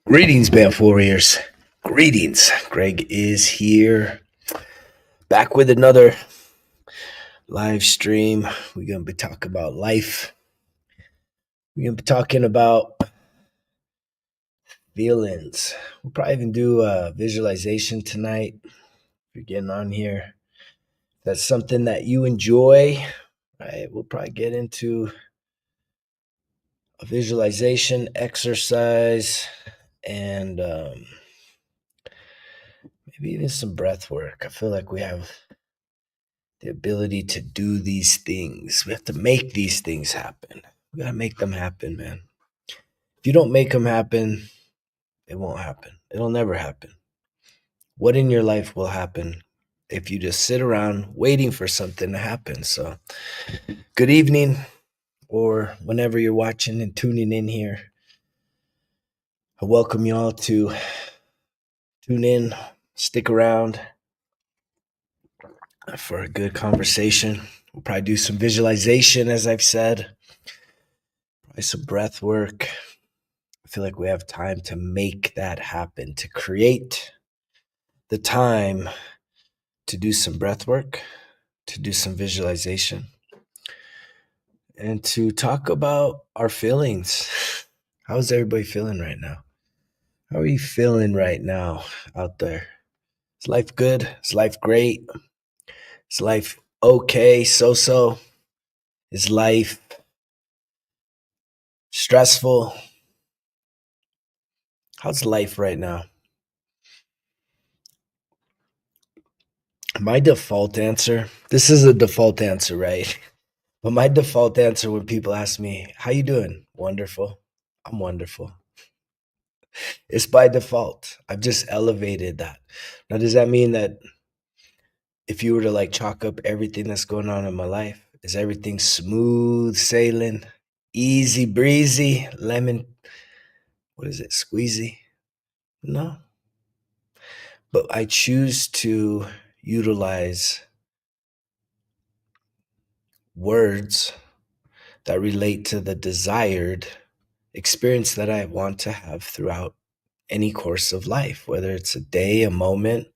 Greetings, Banff Warriors. Greetings. Greg is here, back with another live stream. We're going to be talking about life. We're going to be talking about feelings. We'll probably even do a visualization tonight. If you're getting on here, that's something that you enjoy, right? We'll probably get into a visualization exercise and maybe even some breath work. I feel like we have the ability to do these things. We have to make these things happen. We got to make them happen, man. If you don't make them happen, it won't happen. It'll never happen. What in your life will happen if you just sit around waiting for something to happen? So, good evening, or whenever you're watching and tuning in here. I welcome you all to tune in, stick around for a good conversation. We'll probably do some visualization, as I've said, probably some breath work. I feel like we have time to make that happen, to create the time to do some breath work, to do some visualization, and to talk about our feelings. How's everybody feeling right now? How are you feeling right now out there? Is life good? Is life great? Is life okay? So? Is life stressful? How's life right now? My default answer, this is a default answer, right? But my default answer when people ask me, how you doing? Wonderful. I'm wonderful. It's by default. I've just elevated that. Now, does that mean that if you were to like chalk up everything that's going on in my life, is everything smooth sailing, easy breezy, lemon, what is it, squeezy? No. But I choose to utilize words that relate to the desired experience that I want to have throughout any course of life, whether it's a day, a moment,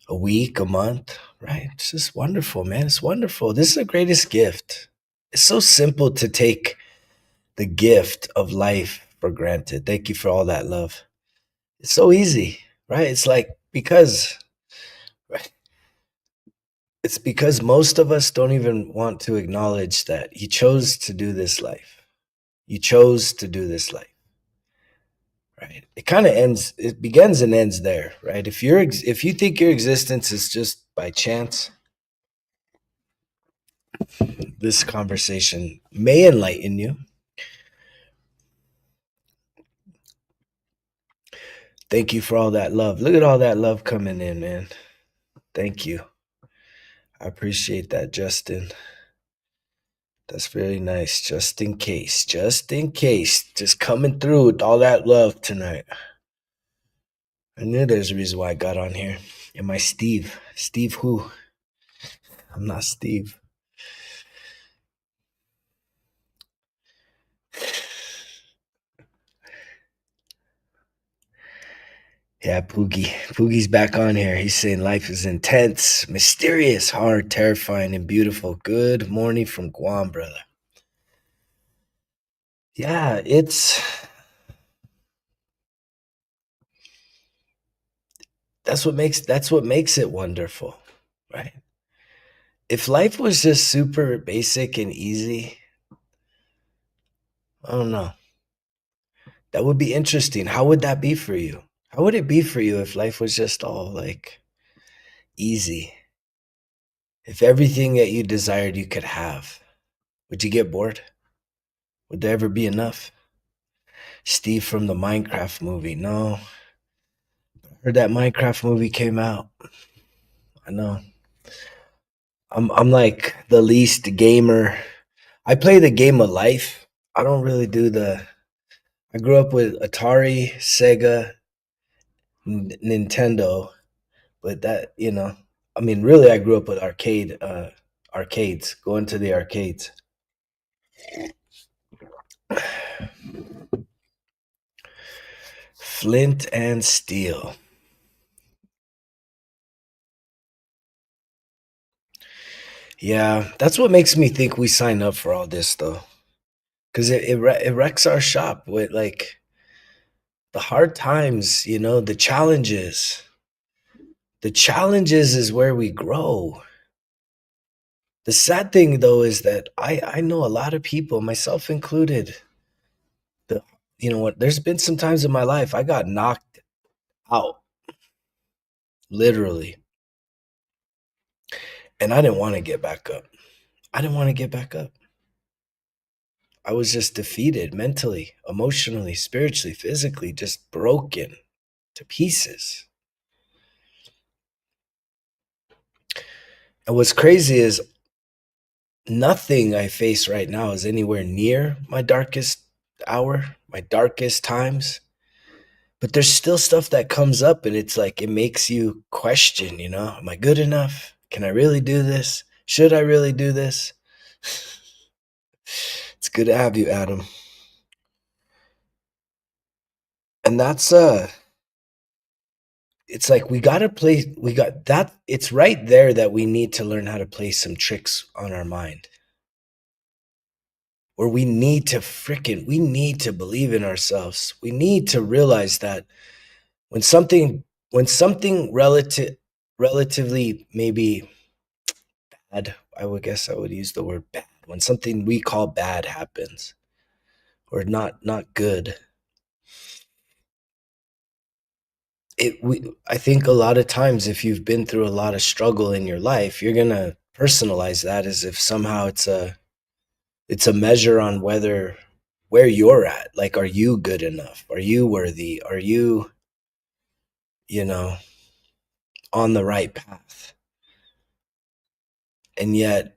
a week, a month, right? It's just wonderful, man. It's wonderful. This is the greatest gift. It's so simple to take the gift of life for granted. Thank you for all that love. It's so easy, right? It's like right? It's because most of us don't even want to acknowledge that you chose to do this life. You chose to do this life. Right. It kind of ends, it begins and ends there, right? If you think your existence is just by chance, this conversation may enlighten you. Thank you for all that love. Look at all that love coming in, man. Thank you. I appreciate that, Justin. That's very nice. Just in case. Just coming through with all that love tonight. I knew there's a reason why I got on here. Am I Steve? Steve who? I'm not Steve. Yeah, Poogie. Poogie's back on here. He's saying life is intense, mysterious, hard, terrifying, and beautiful. Good morning from Guam, brother. Yeah, that's what makes it wonderful, right? If life was just super basic and easy, I don't know. That would be interesting. How would that be for you? How would it be for you if life was just all like easy? If everything that you desired you could have, would you get bored? Would there ever be enough? Steve from the Minecraft movie. No, heard that Minecraft movie came out. I know. I'm like the least gamer. I play the game of life. I don't really do the. I grew up with Atari, Sega, Nintendo, but that I mean, really, I grew up with arcades, going to the arcades. Flint and steel. Yeah, that's what makes me think we sign up for all this though, because it wrecks our shop with like the hard times, the challenges. The challenges is where we grow. The sad thing though is that I know a lot of people, myself included. The you know what? There's been some times in my life I got knocked out, literally, and I didn't want to get back up. I didn't want to get back up. I was just defeated mentally, emotionally, spiritually, physically, just broken to pieces. And what's crazy is nothing I face right now is anywhere near my darkest hour, my darkest times. But there's still stuff that comes up and it's like it makes you question, am I good enough? Can I really do this? Should I really do this? It's good to have you, Adam. And that's it's like we got that it's right there that we need to learn how to play some tricks on our mind. Or we need to believe in ourselves. We need to realize that when something relatively maybe bad, I would guess I would use the word bad. When something we call bad happens or not good, I think a lot of times if you've been through a lot of struggle in your life, you're going to personalize that as if somehow it's a measure on where you're at. Like, are you good enough? Are you worthy? Are you, you know, on the right path? And yet,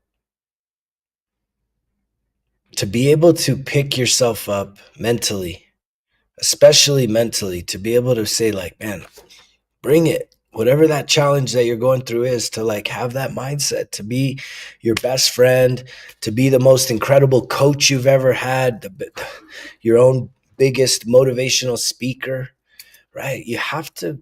to be able to pick yourself up mentally, especially mentally, to be able to say, like, man, bring it. Whatever that challenge that you're going through is, to like have that mindset, to be your best friend, to be the most incredible coach you've ever had, your own biggest motivational speaker, right? You have to,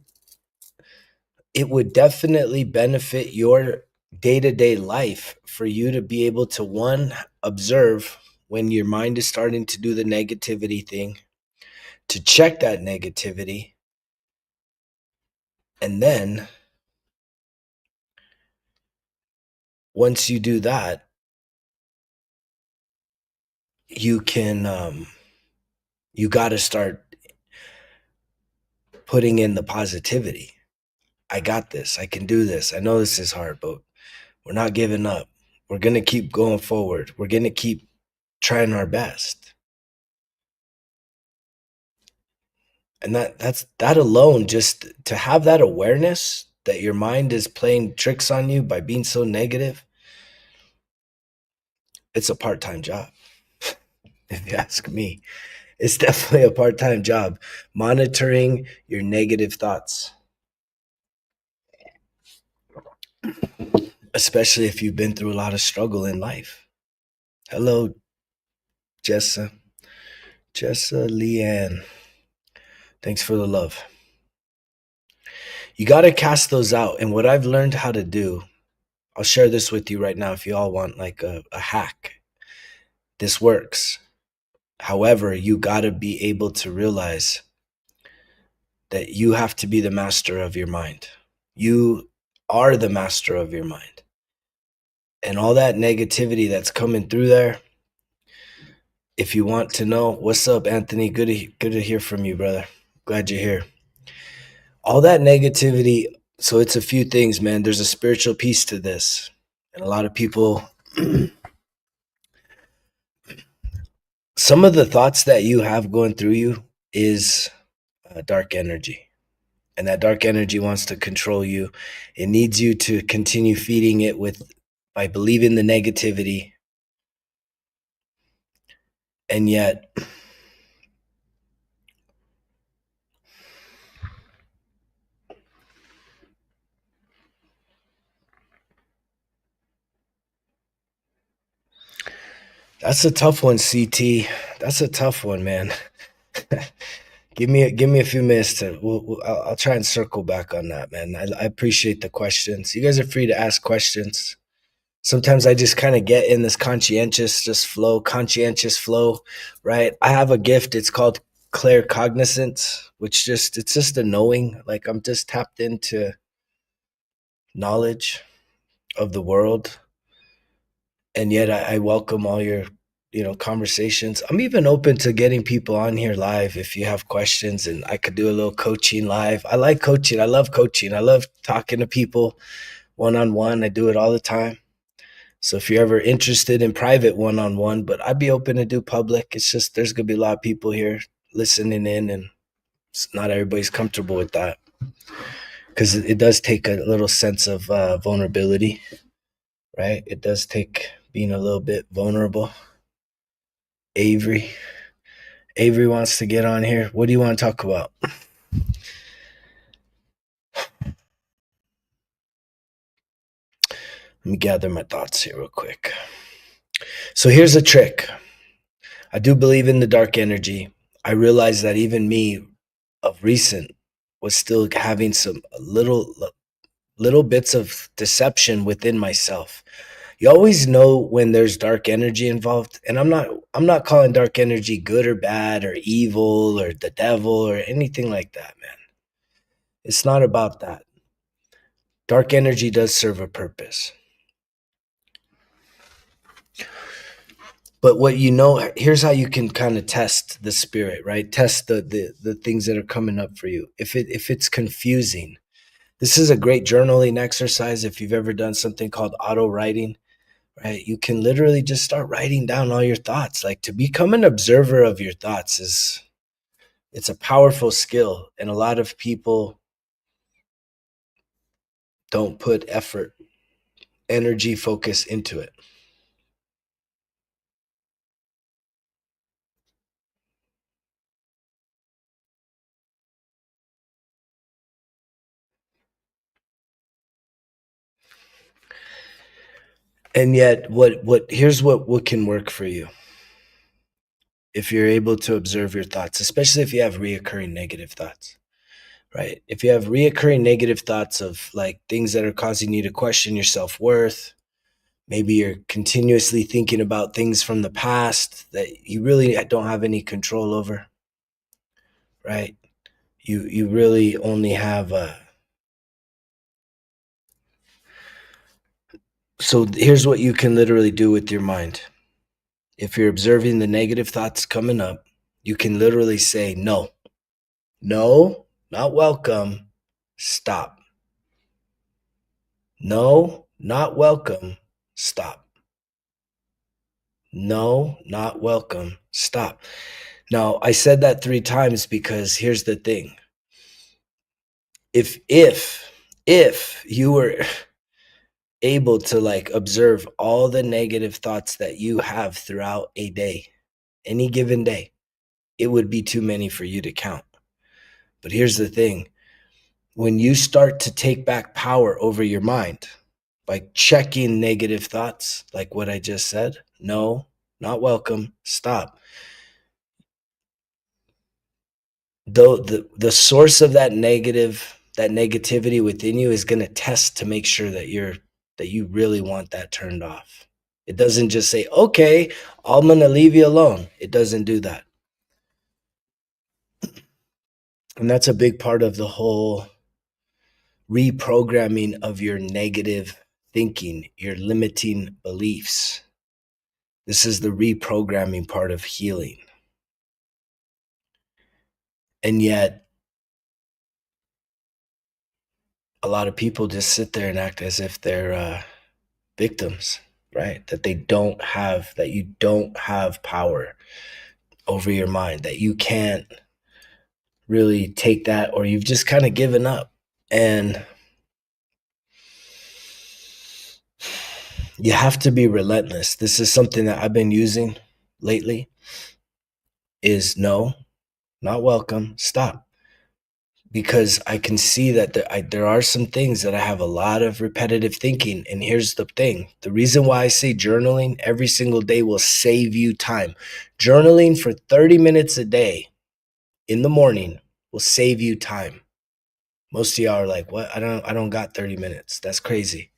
it would definitely benefit your day-to-day life for you to be able to, one, observe when your mind is starting to do the negativity thing, to check that negativity, and then once you do that, you can you got to start putting in the positivity. I got this. I can do this. I know this is hard, but we're not giving up. We're going to keep going forward. We're going to keep trying our best. And that alone, just to have that awareness that your mind is playing tricks on you by being so negative, it's a part-time job. If you ask me, it's definitely a part-time job monitoring your negative thoughts, especially if you've been through a lot of struggle in life. Hello, Jessa. Jessa Leanne. Thanks for the love. You got to cast those out. And what I've learned how to do, I'll share this with you right now if you all want like a hack. This works. However, you got to be able to realize that you have to be the master of your mind. You are the master of your mind. And all that negativity that's coming through there, if you want to know, what's up, Anthony? Good to hear from you, brother. Glad you're here. All that negativity, so it's a few things, man. There's a spiritual piece to this. And a lot of people, some of the thoughts that you have going through you is dark energy. And that dark energy wants to control you. It needs you to continue feeding it by believing the negativity. And yet, that's a tough one, CT. That's a tough one, man. Give me a few minutes to. I'll try and circle back on that, man. I appreciate the questions. You guys are free to ask questions. Sometimes I just kind of get in this conscientious flow, right? I have a gift. It's called claircognizance, which it's just a knowing. Like I'm just tapped into knowledge of the world, and yet I welcome all your conversations. I'm even open to getting people on here live if you have questions, and I could do a little coaching live. I like coaching. I love coaching. I love talking to people one on one. I do it all the time. So if you're ever interested in private one on one, but I'd be open to do public. It's just there's gonna be a lot of people here listening in, and not everybody's comfortable with that because it does take a little sense of vulnerability, right? It does take being a little bit vulnerable. Avery. Avery wants to get on here. What do you want to talk about? Let me gather my thoughts here real quick. So here's a trick. I do believe in the dark energy. I realize that even me of recent was still having some little bits of deception within myself. You always know when there's dark energy involved, and I'm not calling dark energy good or bad or evil or the devil or anything like that, man. It's not about that. Dark energy does serve a purpose. But here's how you can kind of test the spirit, right? Test the things that are coming up for you. If it's confusing, this is a great journaling exercise. If you've ever done something called auto writing, right? You can literally just start writing down all your thoughts. Like to become an observer of your thoughts it's a powerful skill, and a lot of people don't put effort, energy, focus into it. And yet here's what can work for you if you're able to observe your thoughts, especially if you have reoccurring negative thoughts, right? If you have reoccurring negative thoughts of like things that are causing you to question your self-worth, maybe you're continuously thinking about things from the past that you really don't have any control over, right? You really only have so here's what you can literally do with your mind. If you're observing the negative thoughts coming up, you can literally say no. No, not welcome. Stop. No, not welcome. Stop. No, not welcome. Stop. Now, I said that 3 times because here's the thing. If you were able to like observe all the negative thoughts that you have throughout a day, any given day, it would be too many for you to count. But here's the thing. When you start to take back power over your mind by checking negative thoughts, like what I just said, no, not welcome, stop. Though the source of that negativity within you is going to test to make sure that you really want that turned off. It doesn't just say, okay, I'm going to leave you alone. It doesn't do that. And that's a big part of the whole reprogramming of your negative thinking, your limiting beliefs. This is the reprogramming part of healing. And yet, a lot of people just sit there and act as if they're victims, right? That you don't have power over your mind, that you can't really take that, or you've just kind of given up. And you have to be relentless. This is something that I've been using lately is no, not welcome, stop. Because I can see that there are some things that I have a lot of repetitive thinking. And here's the thing. The reason why I say journaling every single day will save you time. Journaling for 30 minutes a day in the morning will save you time. Most of y'all are like, what? I don't got 30 minutes. That's crazy.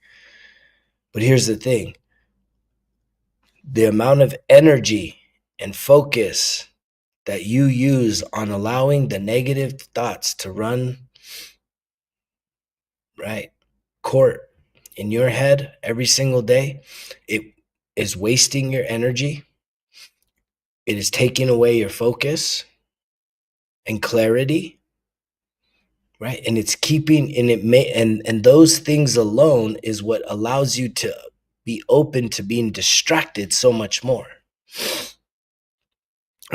But here's the thing. The amount of energy and focus that you use on allowing the negative thoughts to run, right, court in your head every single day, it is wasting your energy. It is taking away your focus and clarity, right? And it's keeping, and it may, and those things alone is what allows you to be open to being distracted so much more.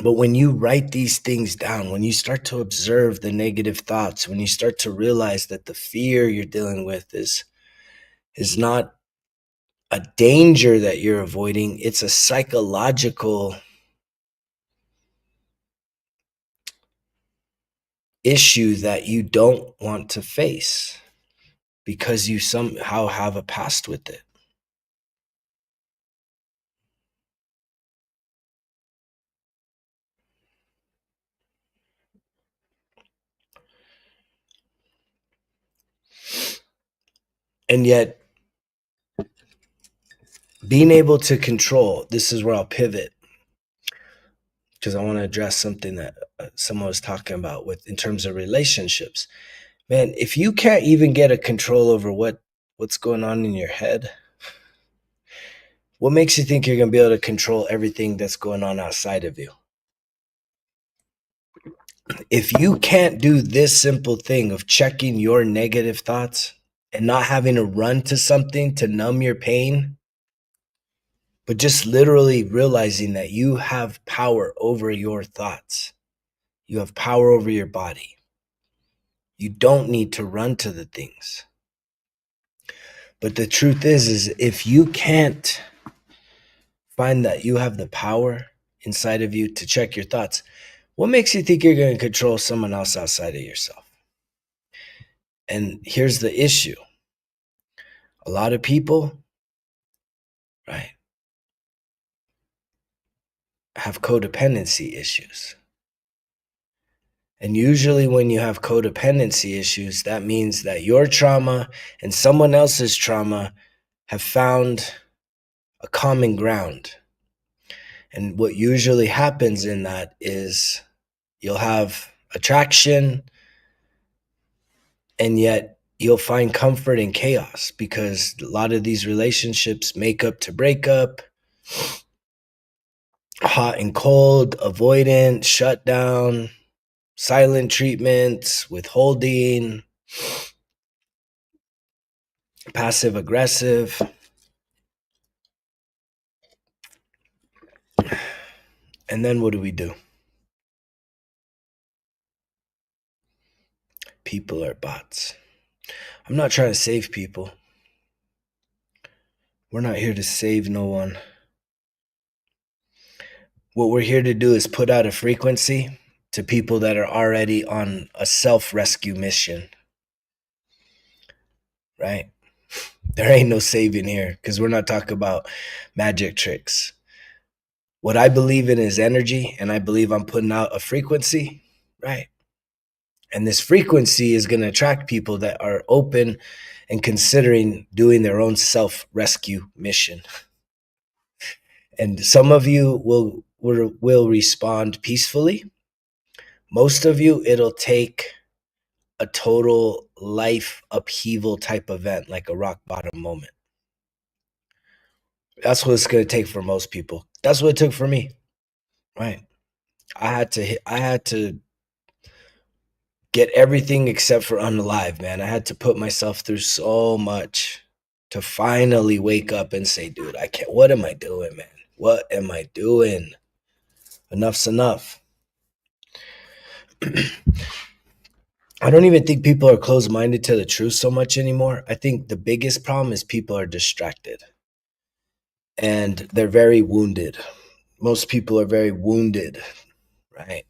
But when you write these things down, when you start to observe the negative thoughts, when you start to realize that the fear you're dealing with is not a danger that you're avoiding, it's a psychological issue that you don't want to face because you somehow have a past with it. And yet, being able to control, this is where I'll pivot because I want to address something that someone was talking about with in terms of relationships. Man, if you can't even get a control over what's going on in your head, what makes you think you're going to be able to control everything that's going on outside of you? If you can't do this simple thing of checking your negative thoughts and not having to run to something to numb your pain, but just literally realizing that you have power over your thoughts, you have power over your body. You don't need to run to the things. But the truth is if you can't find that you have the power inside of you to check your thoughts, what makes you think you're going to control someone else outside of yourself? And here's the issue. A lot of people, right, have codependency issues. And usually when you have codependency issues, that means that your trauma and someone else's trauma have found a common ground. And what usually happens in that is you'll have attraction, and yet you'll find comfort in chaos because a lot of these relationships make up to break up, hot and cold, avoidant, shutdown, silent treatments, withholding, passive aggressive. And then what do? People are bots. I'm not trying to save people. We're not here to save no one. What we're here to do is put out a frequency to people that are already on a self-rescue mission, right? There ain't no saving here because we're not talking about magic tricks. What I believe in is energy, and I believe I'm putting out a frequency, right? And this frequency is going to attract people that are open and considering doing their own self-rescue mission. And some of you will respond peacefully. Most of you, it'll take a total life upheaval type event, like a rock bottom moment. That's what it's going to take for most people. That's what it took for me, right? I had to get everything except for unalive, man. I had to put myself through so much to finally wake up and say, dude, I can't. What am I doing, man? What am I doing? Enough's enough. I don't even think people are closed-minded to the truth so much anymore. I think the biggest problem is people are distracted and they're very wounded. Most people are very wounded, right?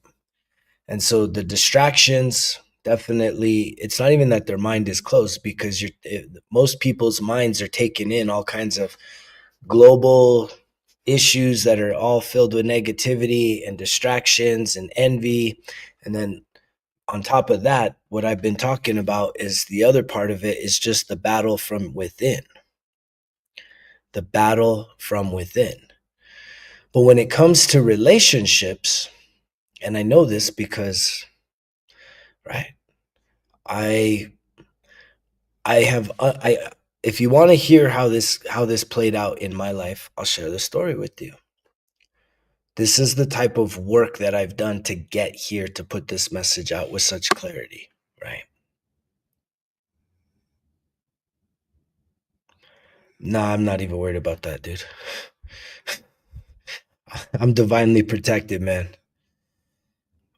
And so the distractions, definitely, it's not even that their mind is closed because most people's minds are taking in all kinds of global issues that are all filled with negativity and distractions and envy And then on top of that, what I've been talking about is the other part of it is just the battle from within. The battle from within. But when it comes to relationships, and I know this because, right, I I have I if you want to hear how this played out in my life, I'll share the story with you. This is the type of work that I've done to get here to put this message out with such clarity, right? Nah, I'm not even worried about that, dude. I'm divinely protected, man.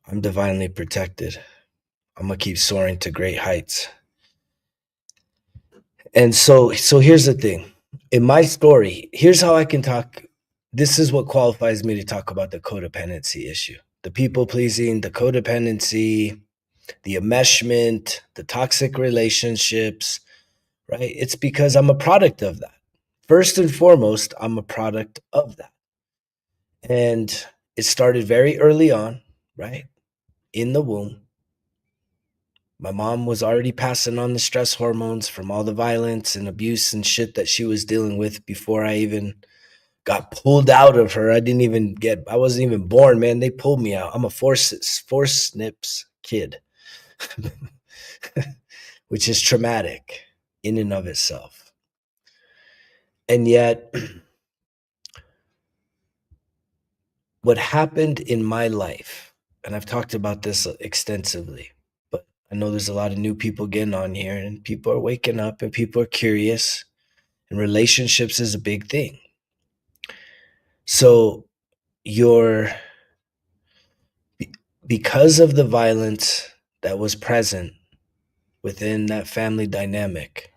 I'm divinely protected. I'm gonna keep soaring to great heights. And so here's the thing. In my story, here's how I can talk. This is what qualifies me to talk about the codependency issue. The people pleasing, the codependency, the enmeshment, the toxic relationships, right? It's because I'm a product of that. First and foremost, I'm a product of that. And it started very early on, right? In the womb. My mom was already passing on the stress hormones from all the violence and abuse and shit that she was dealing with before I even got pulled out of her. I wasn't even born, man. They pulled me out. I'm a force snips kid, which is traumatic in and of itself. And yet, what happened in my life, and I've talked about this extensively, but I know there's a lot of new people getting on here and people are waking up and people are curious, and relationships is a big thing. So, you're because of the violence that was present within that family dynamic,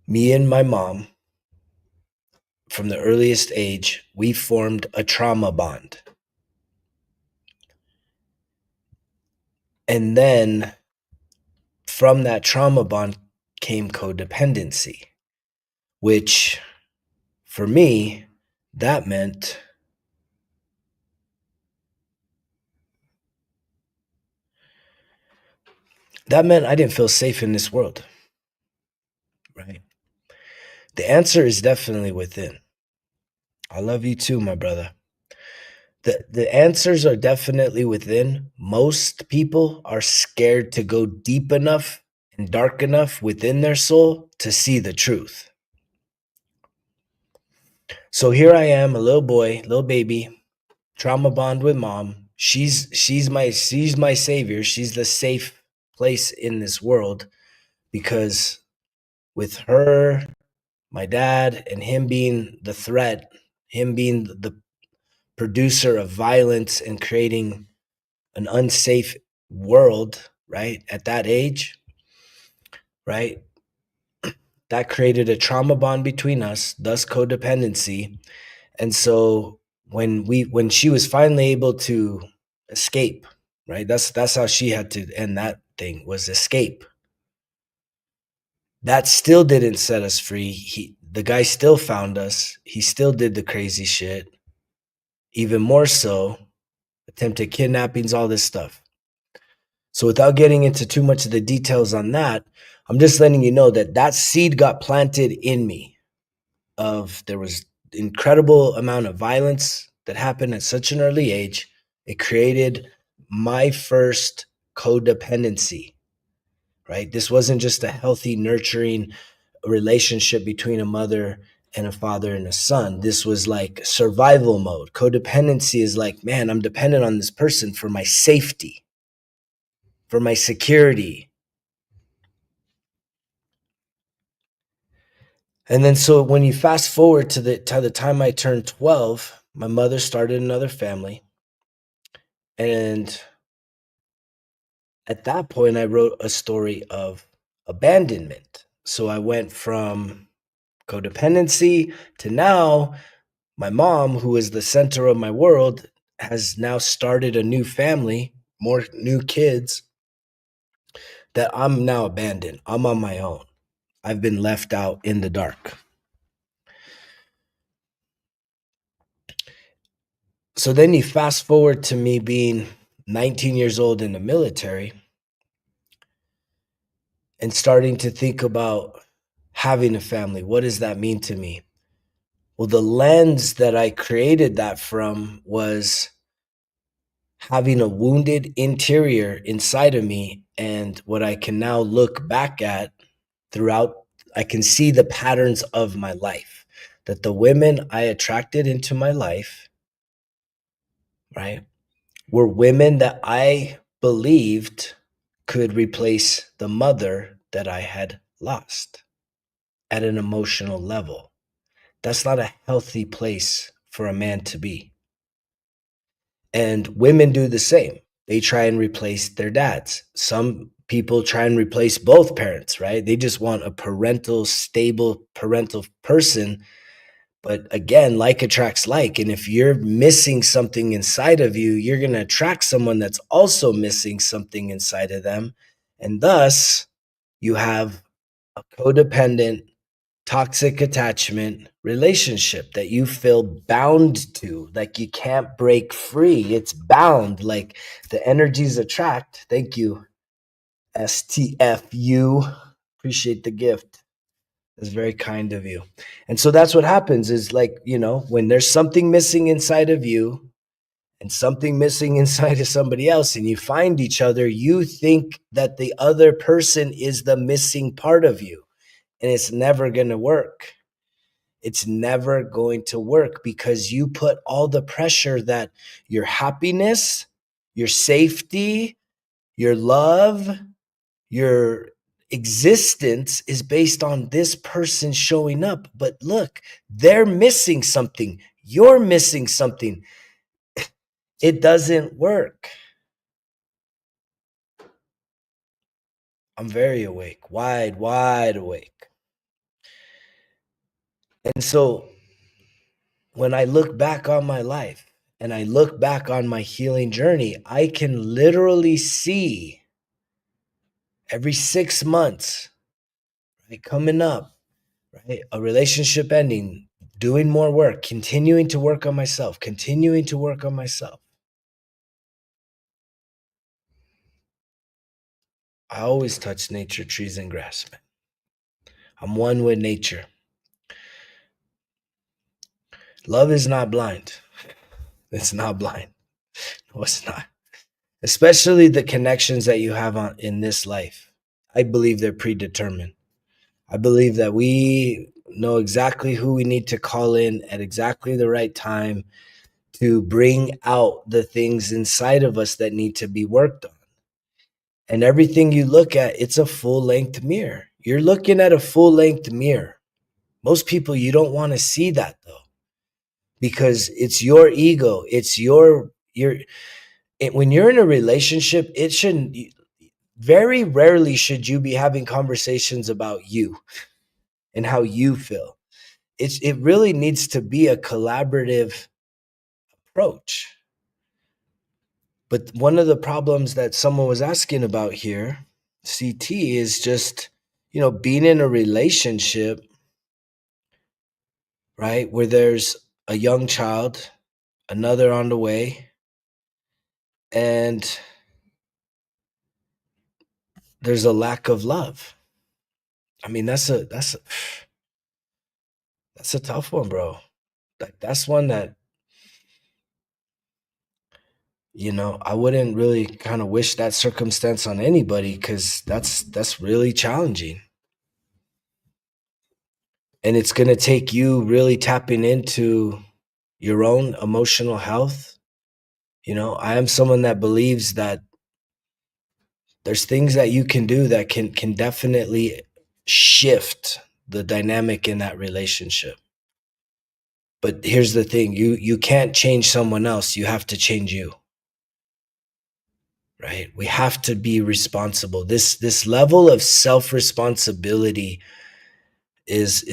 me and my mom, from the earliest age, we formed a trauma bond. And then from that trauma bond came codependency, which for me, that meant I didn't feel safe in this world, right? The answer is definitely within. I love you too, my brother. The answers are definitely within. Most people are scared to go deep enough and dark enough within their soul to see the truth. So here I am, a little boy, little baby, trauma bond with mom. She's my savior. She's the safe place in this world because with her, my dad, and him being the threat, him being the producer of violence and creating an unsafe world, right? At that age, right? That created a trauma bond between us, thus codependency. And so when she was finally able to escape, right? That's how she had to end that thing, was escape. That still didn't set us free. The guy still found us. He still did the crazy shit. Even more so, attempted kidnappings, all this stuff. So without getting into too much of the details on that, I'm just letting you know that that seed got planted in me of there was incredible amount of violence that happened at such an early age. It created my first codependency, right? This wasn't just a healthy, nurturing relationship between a mother and a father and a son. This was like survival mode. Codependency is like, man, I'm dependent on this person for my safety, for my security. And then so when you fast forward to the time I turned 12, my mother started another family. And at that point, I wrote a story of abandonment. So I went from codependency to now my mom, who is the center of my world, has now started a new family, more new kids, that I'm now abandoned. I'm on my own. I've been left out in the dark. So then you fast forward to me being 19 years old in the military and starting to think about having a family. What does that mean to me? Well, the lens that I created that from was having a wounded interior inside of me. And what I can now look back at throughout, I can see the patterns of my life, that the women I attracted into my life, right, were women that I believed could replace the mother that I had lost at an emotional level. That's not a healthy place for a man to be. And women do the same. They try and replace their dads. Some people try and replace both parents, right? They just want a parental, stable parental person. But again, like attracts like. And if you're missing something inside of you, you're going to attract someone that's also missing something inside of them. And thus, you have a codependent, toxic attachment relationship that you feel bound to, like you can't break free. It's bound, like the energies attract. Thank you, STFU. Appreciate the gift. It's very kind of you. And so that's what happens is, like, when there's something missing inside of you and something missing inside of somebody else and you find each other, you think that the other person is the missing part of you. And it's never going to work. It's never going to work because you put all the pressure that your happiness, your safety, your love, your existence is based on this person showing up. But look, they're missing something. You're missing something. It doesn't work. I'm very awake, wide awake. And so when I look back on my life and I look back on my healing journey, I can literally see every 6 months, right, coming up, right, a relationship ending, doing more work, continuing to work on myself, continuing to work on myself. I always touch nature, trees, and grass, man. I'm one with nature. Love is not blind. It's not blind. No, it's not. Especially the connections that you have in this life. I believe they're predetermined. I believe that we know exactly who we need to call in at exactly the right time to bring out the things inside of us that need to be worked on. And everything you look at, it's a full-length mirror. You're looking at a full-length mirror. Most people, you don't want to see that though, because it's your ego. It's when you're in a relationship, it shouldn't, very rarely should you be having conversations about you and how you feel. It really needs to be a collaborative approach. But one of the problems that someone was asking about here, CT, is just, being in a relationship, right, where there's a young child, another on the way, and there's a lack of love. I mean, that's a tough one, bro. Like, that's one that, I wouldn't really kind of wish that circumstance on anybody, because that's really challenging. And it's going to take you really tapping into your own emotional health. I am someone that believes that there's things that you can do that can definitely shift the dynamic in that relationship. But here's the thing, you can't change someone else, you have to change you. Right? We have to be responsible. This level of self-responsibility is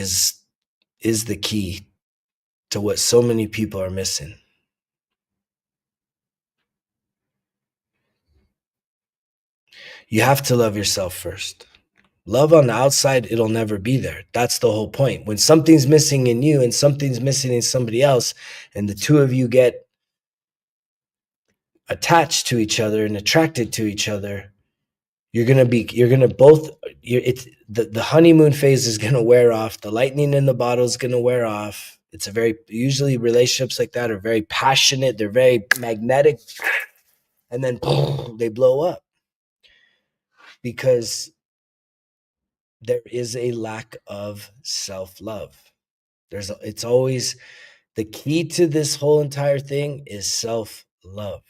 the key to what so many people are missing. You have to love yourself first. Love on the outside, it'll never be there. That's the whole point. When something's missing in you and something's missing in somebody else, and the two of you get attached to each other and attracted to each other, you're gonna both it's the honeymoon phase is gonna wear off, the lightning in the bottle is gonna wear off. It's a very usually relationships like that are very passionate, they're very magnetic, and then they blow up because there is a lack of self-love. It's always the key to this whole entire thing is self-love,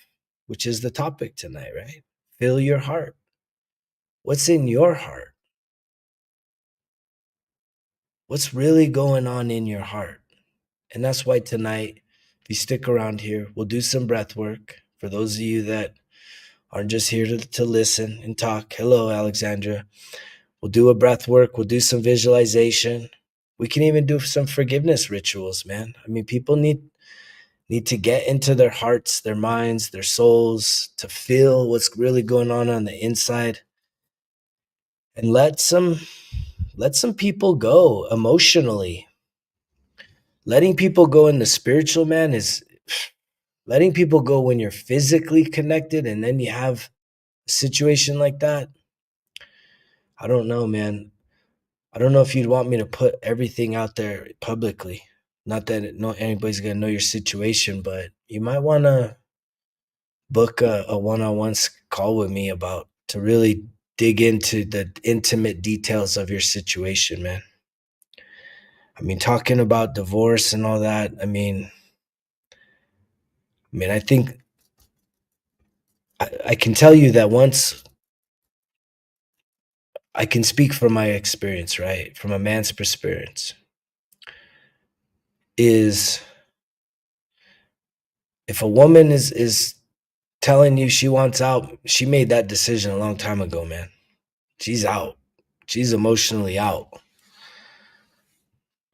which is the topic tonight, right? Fill your heart. What's in your heart? What's really going on in your heart? And that's why tonight, if you stick around here, we'll do some breath work. For those of you that aren't just here to listen and talk, hello, Alexandra. We'll do a breath work. We'll do some visualization. We can even do some forgiveness rituals, man. I mean, people need to get into their hearts, their minds, their souls, to feel what's really going on the inside, and let some people go emotionally. Letting people go in the spiritual, man, is letting people go when you're physically connected, and then you have a situation like that. I don't know, man. I don't know if you'd want me to put everything out there publicly. Not that not anybody's gonna know your situation, but you might want to book a one-on-one call with me about to really dig into the intimate details of your situation, man. I mean, talking about divorce and all that. I think I can tell you that once I can speak from my experience, right? From a man's experience, is if a woman is telling you she wants out, she made that decision a long time ago, man. She's out. She's emotionally out.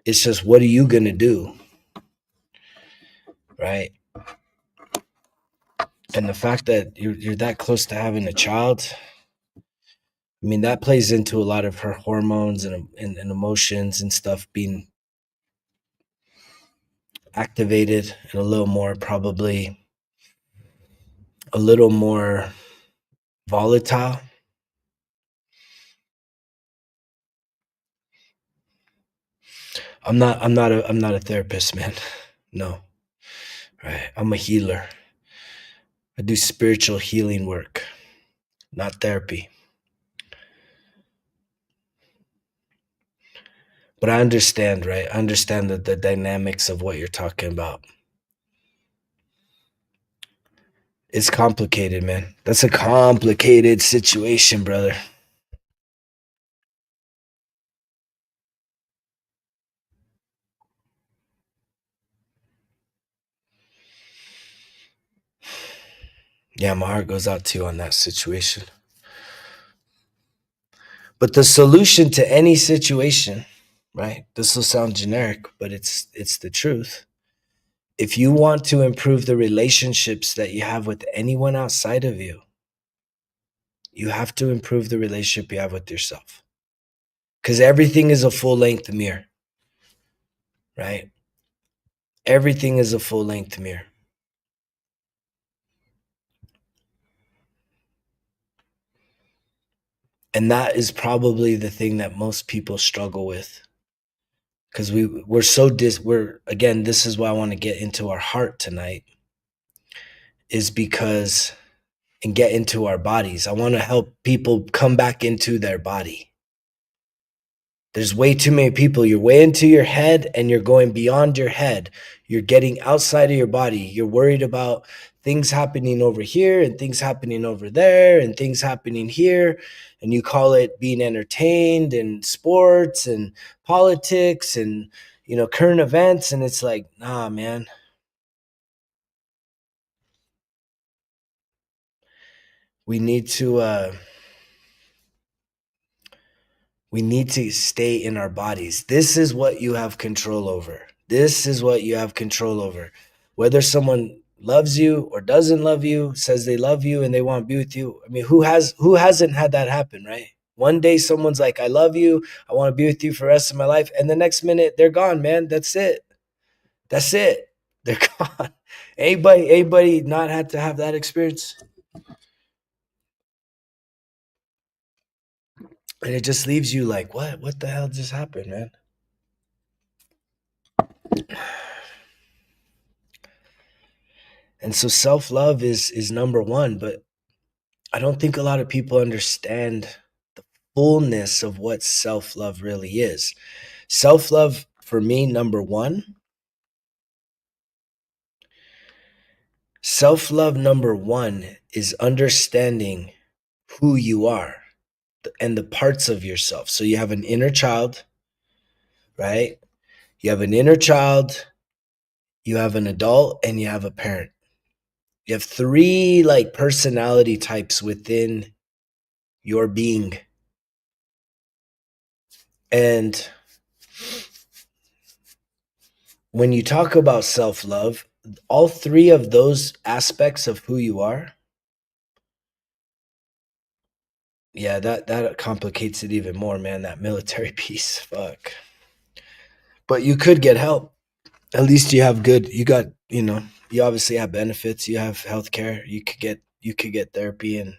It's just what are you gonna do? Right? And the fact that you're that close to having a child, I mean, that plays into a lot of her hormones and emotions and stuff being activated and a little more, probably a little more volatile. I'm not a therapist, man. No. Right. I'm a healer. I do spiritual healing work, not therapy. But I understand, right? I understand the dynamics of what you're talking about. It's complicated, man. That's a complicated situation, brother. Yeah, my heart goes out to you on that situation. But the solution to any situation, right? This will sound generic, but it's the truth. If you want to improve the relationships that you have with anyone outside of you, you have to improve the relationship you have with yourself. Because everything is a full length mirror, right? Everything is a full length mirror. And that is probably the thing that most people struggle with. Because we're again, this is why I want to get into our heart tonight, is because and get into our bodies. I want to help people come back into their body. There's way too many people. You're way into your head and you're going beyond your head. You're getting outside of your body. You're worried about things happening over here and things happening over there and things happening here. And you call it being entertained and sports and politics and, current events. And it's like, nah, man. We need to, stay in our bodies. This is what you have control over. This is what you have control over. Whether someone loves you or doesn't love you, says they love you and they want to be with you. I mean, who hasn't had that happen, right? One day someone's like, I love you, I want to be with you for the rest of my life. And the next minute they're gone, man. That's it. That's it. They're gone. Anybody not had to have that experience? And it just leaves you like, what? What the hell just happened, man? And so self-love is number one, but I don't think a lot of people understand the fullness of what self-love really is. Self-love for me, number one, self-love number one is understanding who you are and the parts of yourself. So you have an inner child, right? You have an inner child, you have an adult, and you have a parent. You have three like personality types within your being. And when you talk about self-love, all three of those aspects of who you are, yeah, that complicates it even more, man. That military piece, fuck. But you could get help. At least you have good. You got, you obviously have benefits. You have healthcare. You could get therapy, and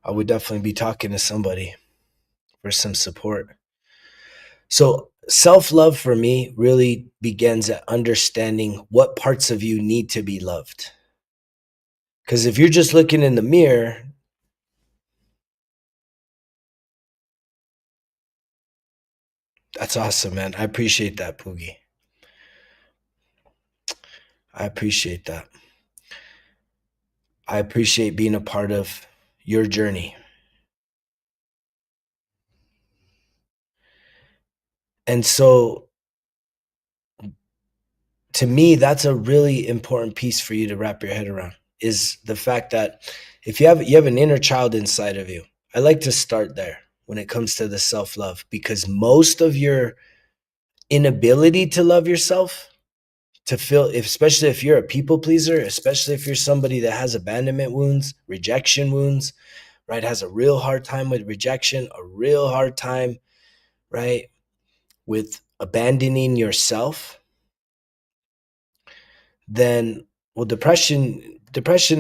I would definitely be talking to somebody for some support. So self-love for me really begins at understanding what parts of you need to be loved. Because if you're just looking in the mirror, that's awesome, man. I appreciate that, Poogie. I appreciate that. I appreciate being a part of your journey. And so to me, that's a really important piece for you to wrap your head around, is the fact that if you have an inner child inside of you. I like to start there when it comes to the self-love, because most of your inability to love yourself, to feel, especially if you're a people pleaser, especially if you're somebody that has abandonment wounds, rejection wounds, right, has a real hard time with rejection, a real hard time, right, with abandoning yourself, then, well, depression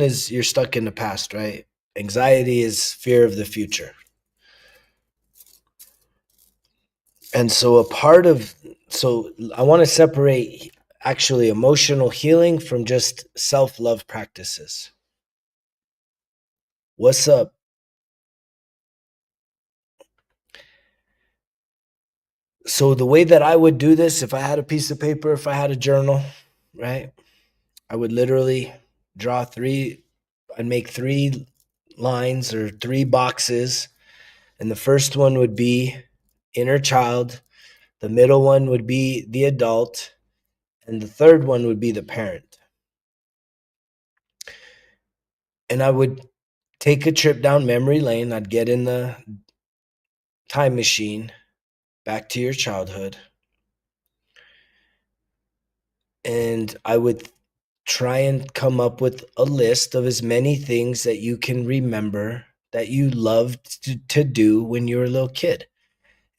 is you're stuck in the past, right? Anxiety is fear of the future. And so so I want to separate actually emotional healing from just self-love practices. What's up? So the way that I would do this, if I had a piece of paper, if I had a journal, right, I would literally draw three, I'd make three lines or three boxes. And the first one would be inner child, the middle one would be the adult, and the third one would be the parent. And I would take a trip down memory lane. I'd get in the time machine back to your childhood, and I would try and come up with a list of as many things that you can remember that you loved to do when you were a little kid.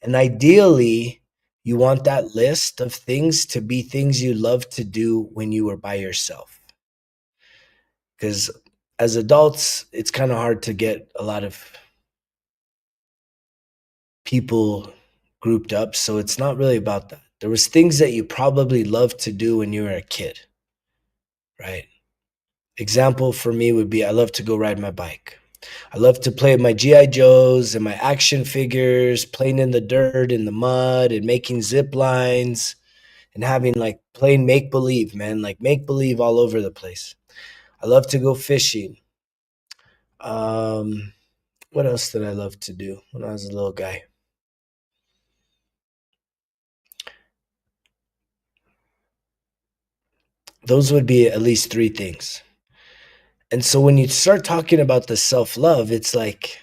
And ideally, you want that list of things to be things you loved to do when you were by yourself. Because as adults, it's kind of hard to get a lot of people grouped up. So it's not really about that. There was things that you probably loved to do when you were a kid, right? Example for me would be I love to go ride my bike. I love to play with my GI Joes and my action figures, playing in the dirt, in the mud, and making zip lines, and having like playing make believe, man, like make believe all over the place. I love to go fishing. Um, what else did I love to do when I was a little guy? Those would be at least three things. And so when you start talking about the self love, it's like,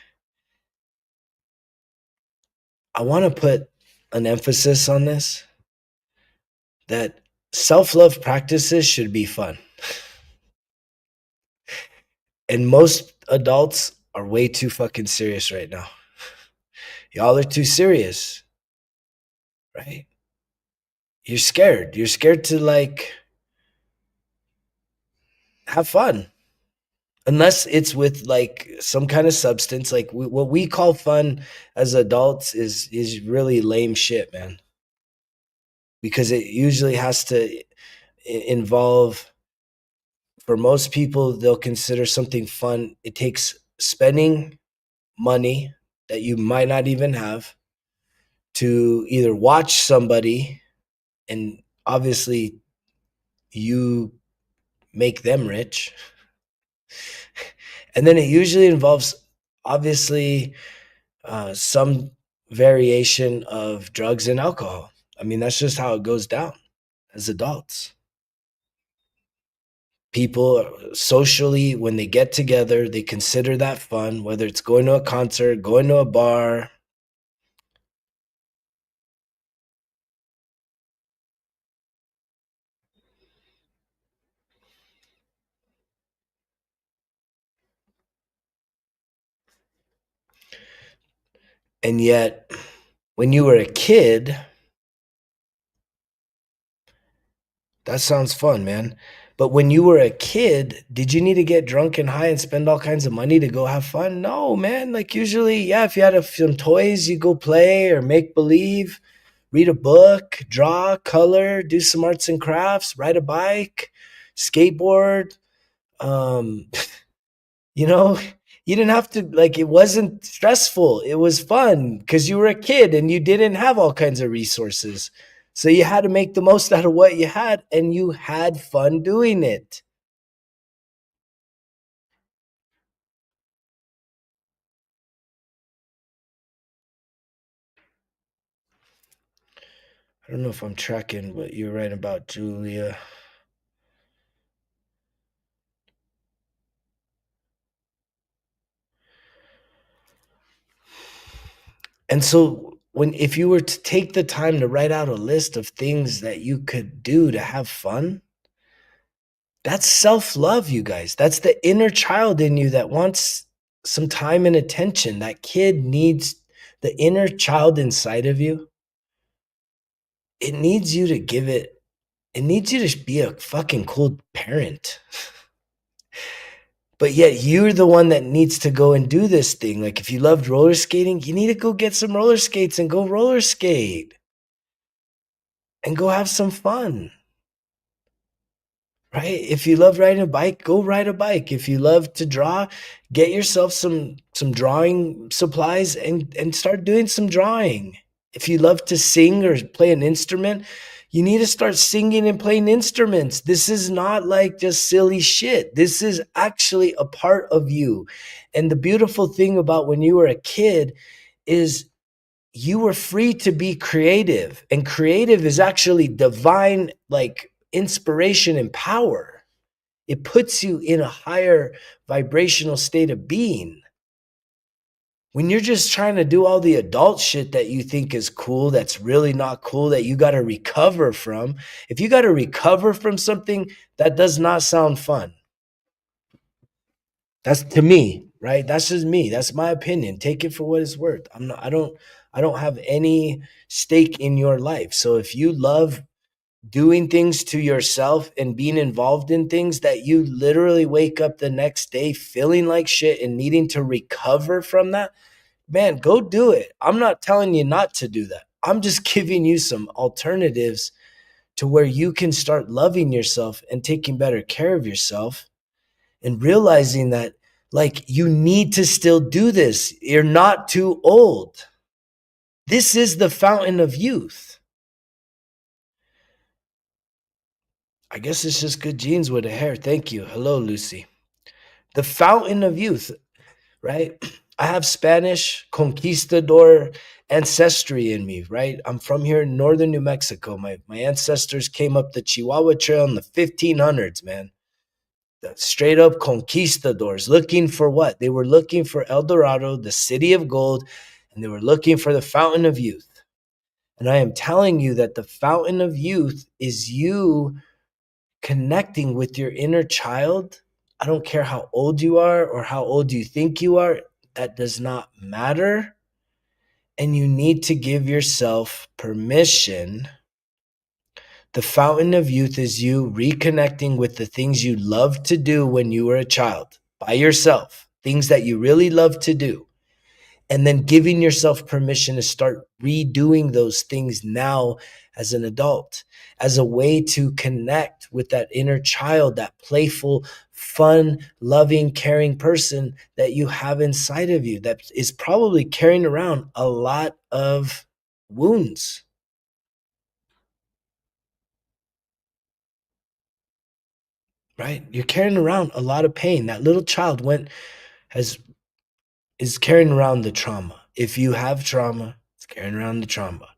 I want to put an emphasis on this, that self love practices should be fun. And most adults are way too fucking serious right now. Y'all are too serious, right? you're scared. You're scared to like have fun. Unless it's with like some kind of substance, like what we call fun as adults is really lame shit, man. Because it usually has to involve, for most people, they'll consider something fun. It takes spending money that you might not even have to either watch somebody, and obviously you make them rich. And then it usually involves, obviously, some variation of drugs and alcohol. I mean, that's just how it goes down as adults. People socially, when they get together, they consider that fun, whether it's going to a concert, going to a bar. And yet, when you were a kid, that sounds fun, man. But when you were a kid, did you need to get drunk and high and spend all kinds of money to go have fun? No, man. Like usually, yeah, if you had some toys, you go play or make believe, read a book, draw, color, do some arts and crafts, ride a bike, skateboard. Um, you know, you didn't have to, like, it wasn't stressful. It was fun because you were a kid and you didn't have all kinds of resources. So you had to make the most out of what you had, and you had fun doing it. I don't know if I'm tracking what you're right about, Julia. And so when if you were to take the time to write out a list of things that you could do to have fun, that's self-love, you guys. That's the inner child in you that wants some time and attention. That kid needs, the inner child inside of you. It needs you to give it, it needs you to be a fucking cool parent. But yet you're the one that needs to go and do this thing. Like if you loved roller skating, you need to go get some roller skates and go roller skate and go have some fun. Right? If you love riding a bike, go ride a bike. If you love to draw, get yourself some drawing supplies and start doing some drawing. If you love to sing or play an instrument, you need to start singing and playing instruments. This is not like just silly shit. This is actually a part of you. And the beautiful thing about when you were a kid is you were free to be creative, and creative is actually divine, like inspiration and power. It puts you in a higher vibrational state of being. When you're just trying to do all the adult shit that you think is cool, that's really not cool, that you got to recover from. If you got to recover from something, that does not sound fun. That's to me, right? That's just me. That's my opinion. Take it for what it's worth. I don't have any stake in your life. So if you love doing things to yourself and being involved in things that you literally wake up the next day feeling like shit and needing to recover from that, man, go do it. I'm not telling you not to do that. I'm just giving you some alternatives to where you can start loving yourself and taking better care of yourself and realizing that, like, you need to still do this. You're not too old. This is the fountain of youth. I guess it's just good genes with the hair. Thank you. Hello, Lucy. The fountain of youth, right? I have Spanish conquistador ancestry in me, right? I'm from here in northern New Mexico. My ancestors came up the Chihuahua Trail in the 1500s, man. The straight up conquistadors looking for what? They were looking for El Dorado, the city of gold, and they were looking for the fountain of youth. And I am telling you that the fountain of youth is you connecting with your inner child. I don't care how old you are or how old you think you are, that does not matter. And you need to give yourself permission The fountain of youth is you reconnecting with the things you loved to do when you were a child by yourself, things that you really love to do, and then giving yourself permission to start redoing those things now as an adult, as a way to connect with that inner child, that playful, fun, loving, caring person that you have inside of you that is probably carrying around a lot of wounds. Right? You're carrying around a lot of pain. That little child has is carrying around the trauma. If you have trauma, it's carrying around the trauma.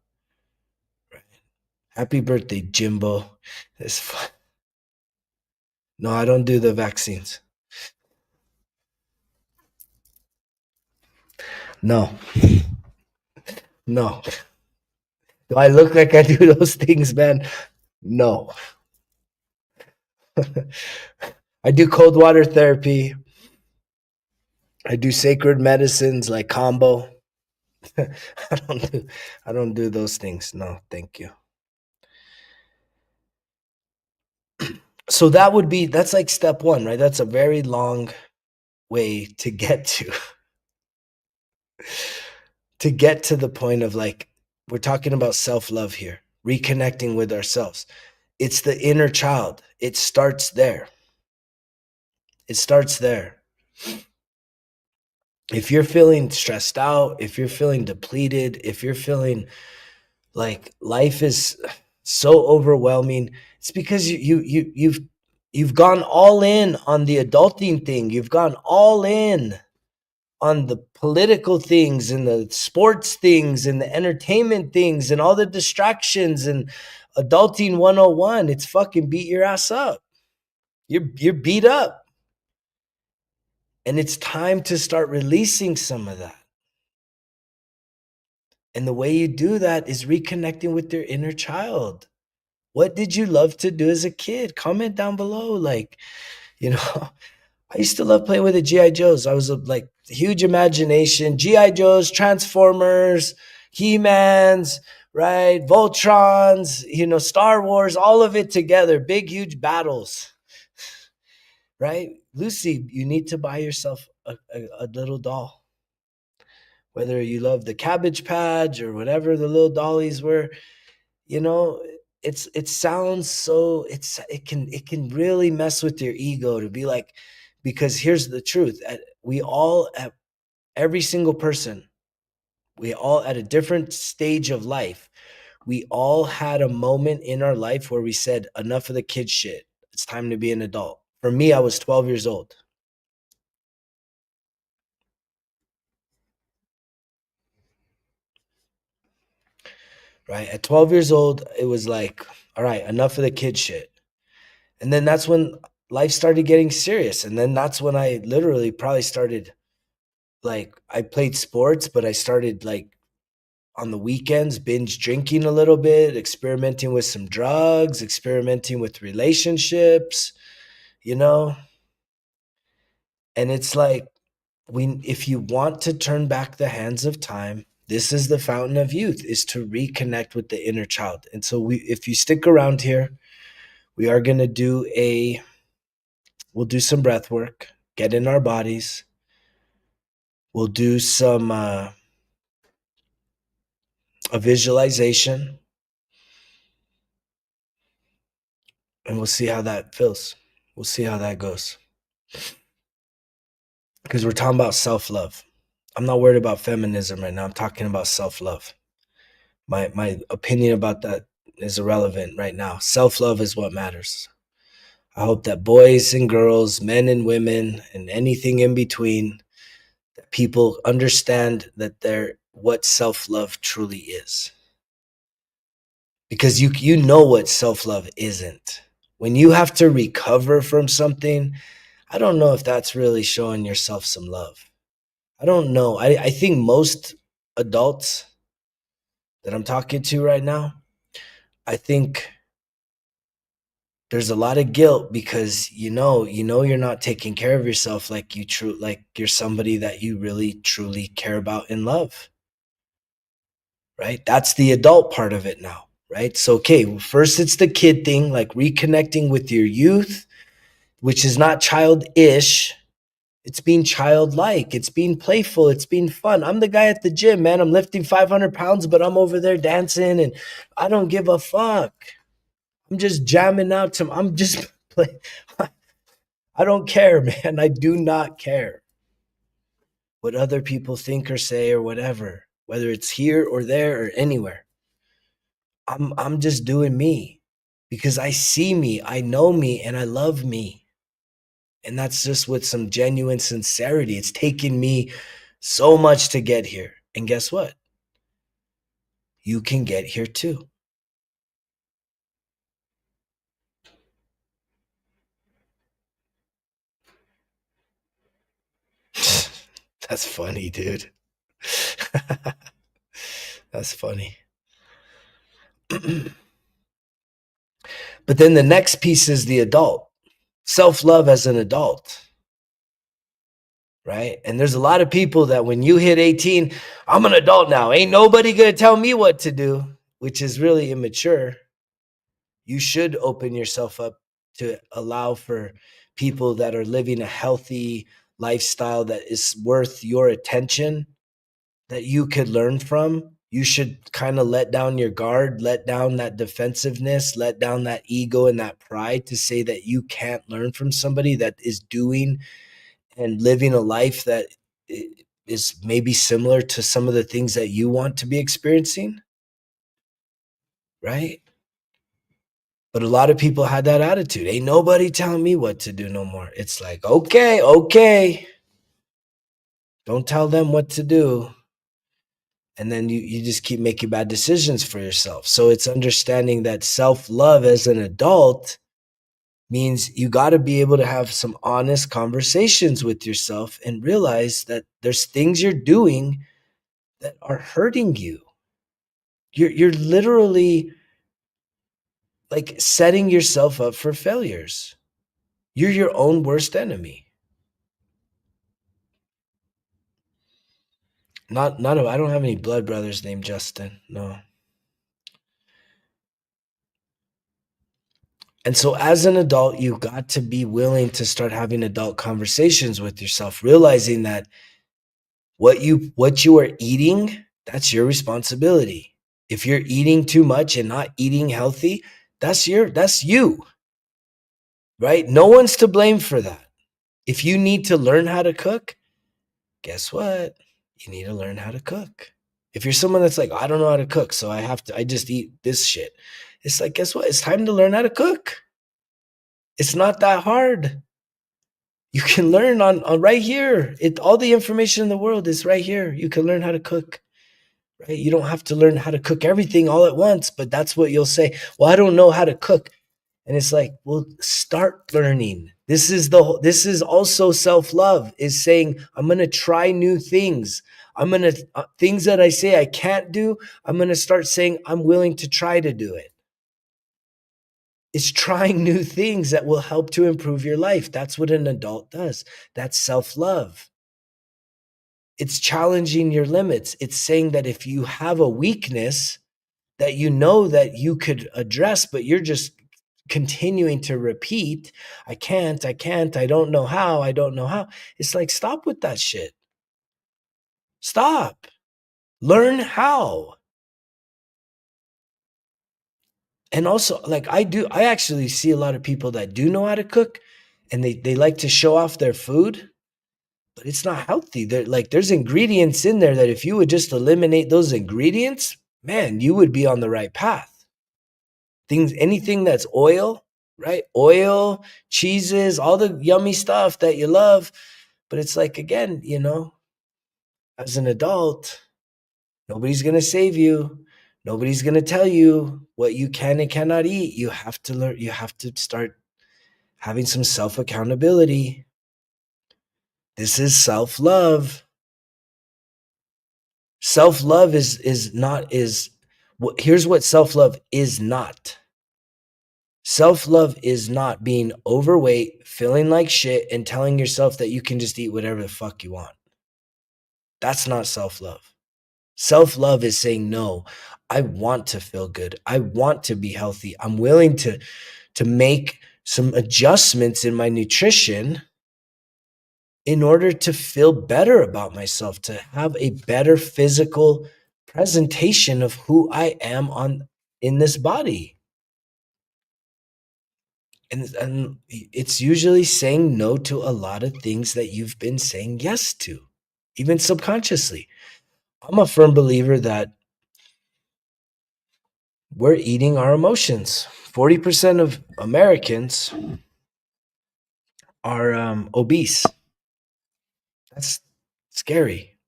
Right? Happy birthday, Jimbo. No, I don't do the vaccines. No, no. Do I look like I do those things, man? No. I do cold water therapy. I do sacred medicines like combo. I don't do those things. No, thank you. So that's like step one, right? That's a very long way to get to the point of, like, we're talking about self-love here, reconnecting with ourselves. It's the inner child. It starts there. It starts there. If you're feeling stressed out, if you're feeling depleted, if you're feeling like life is so overwhelming, it's because you've gone all in on the adulting thing. You've gone all in on the political things and the sports things and the entertainment things and all the distractions and adulting 101. It's fucking beat your ass up. You're beat up. And it's time to start releasing some of that. And the way you do that is reconnecting with your inner child. What did you love to do as a kid? Comment down below. Like, you know, I used to love playing with the G.I. Joes. I was like huge imagination. G.I. Joes, Transformers, He-Mans, right? Voltrons, Star Wars, all of it together. Big, huge battles, right? Lucy, you need to buy yourself a little doll. Whether you love the Cabbage Patch or whatever the little dollies were, you know, it sounds so, it can really mess with your ego to be like, because here's the truth. We all, at every single person, we all at a different stage of life, we all had a moment in our life where we said, enough of the kid shit. It's time to be an adult. For me, I was 12 years old. Right? At 12 years old, it was like, all right, enough of the kid shit. And then that's when life started getting serious. And then that's when I literally probably started, like, I played sports, but I started, like, on the weekends, binge drinking a little bit, experimenting with some drugs, experimenting with relationships, you know? And it's like, if you want to turn back the hands of time, this is the fountain of youth, is to reconnect with the inner child. And so if you stick around here, we are going to we'll do some breath work, get in our bodies. We'll do some a visualization, and we'll see how that feels. We'll see how that goes. Because we're talking about self-love. I'm not worried about feminism right now. I'm talking about self-love. My opinion about that is irrelevant right now. Self-love is what matters. I hope that boys and girls, men and women, and anything in between, that people understand that what self-love truly is. Because you know what self-love isn't. When you have to recover from something, I don't know if that's really showing yourself some love. I don't know. I think most adults that I'm talking to right now, I think there's a lot of guilt because you're not taking care of yourself like like you're somebody that you really truly care about and love. Right? That's the adult part of it now. right? So, okay, first it's the kid thing, like reconnecting with your youth, which is not childish. It's being childlike. It's being playful. It's being fun. I'm the guy at the gym, man. I'm lifting 500 pounds, but I'm over there dancing and I don't give a fuck. I'm just jamming out to, I'm just play. I don't care, man. I do not care what other people think or say or whatever, whether it's here or there or anywhere. I'm just doing me because I see me, I know me, and I love me. And that's just with some genuine sincerity. It's taken me so much to get here. And guess what? You can get here too. That's funny, dude. That's funny. But then the next piece is the adult, self love as an adult, right? And there's a lot of people that when you hit 18, I'm an adult now. Ain't nobody going to tell me what to do, which is really immature. You should open yourself up to allow for people that are living a healthy lifestyle that is worth your attention, that you could learn from. You should kind of let down your guard, let down that defensiveness, let down that ego and that pride to say that you can't learn from somebody that is doing and living a life that is maybe similar to some of the things that you want to be experiencing, right? But a lot of people had that attitude. Ain't nobody telling me what to do no more. It's like, okay, okay. Don't tell them what to do. And then you just keep making bad decisions for yourself. So it's understanding that self-love as an adult means you got to be able to have some honest conversations with yourself and realize that there's things you're doing that are hurting you. You're literally like setting yourself up for failures. You're your own worst enemy. I don't have any blood brothers named Justin. No. And so as an adult, you got to be willing to start having adult conversations with yourself, realizing that what you are eating, that's your responsibility. If you're eating too much and not eating healthy, that's you, right? No one's to blame for that. If you need to learn how to cook, guess what? You need to learn how to cook. If you're someone that's like, I don't know how to cook, so I just eat this shit. It's like, guess what? It's time to learn how to cook. It's not that hard. You can learn on right here. All the information in the world is right here. You can learn how to cook, right? You don't have to learn how to cook everything all at once, but that's what you'll say. Well, I don't know how to cook. And it's like, well, start learning. This is also self-love, is saying, I'm going to try new things. I'm going to things that I say I can't do, I'm going to start saying I'm willing to try to do it. It's trying new things that will help to improve your life. That's what an adult does. That's self-love. It's challenging your limits. It's saying that if you have a weakness that you know that you could address, but you're just continuing to repeat, I can't, I don't know how, I don't know how. It's like, stop with that shit. Stop. Learn how. And also, like I actually see a lot of people that do know how to cook and they like to show off their food, but it's not healthy. There's ingredients in there that if you would just eliminate those ingredients, man, you would be on the right path. Anything that's oil, right? Oil, cheeses, all the yummy stuff that you love. But it's like, again, as an adult, nobody's going to save you. Nobody's going to tell you what you can and cannot eat. You have to learn, you have to start having some self accountability. This is self love. Self love here's what self love is not. Self love is not being overweight, feeling like shit, and telling yourself that you can just eat whatever the fuck you want. That's not self love. Self-love is saying, no, I want to feel good. I want to be healthy. I'm willing to make some adjustments in my nutrition in order to feel better about myself, to have a better physical presentation of who I am in this body. And it's usually saying no to a lot of things that you've been saying yes to, even subconsciously. I'm a firm believer that we're eating our emotions. 40% of Americans are obese. That's scary.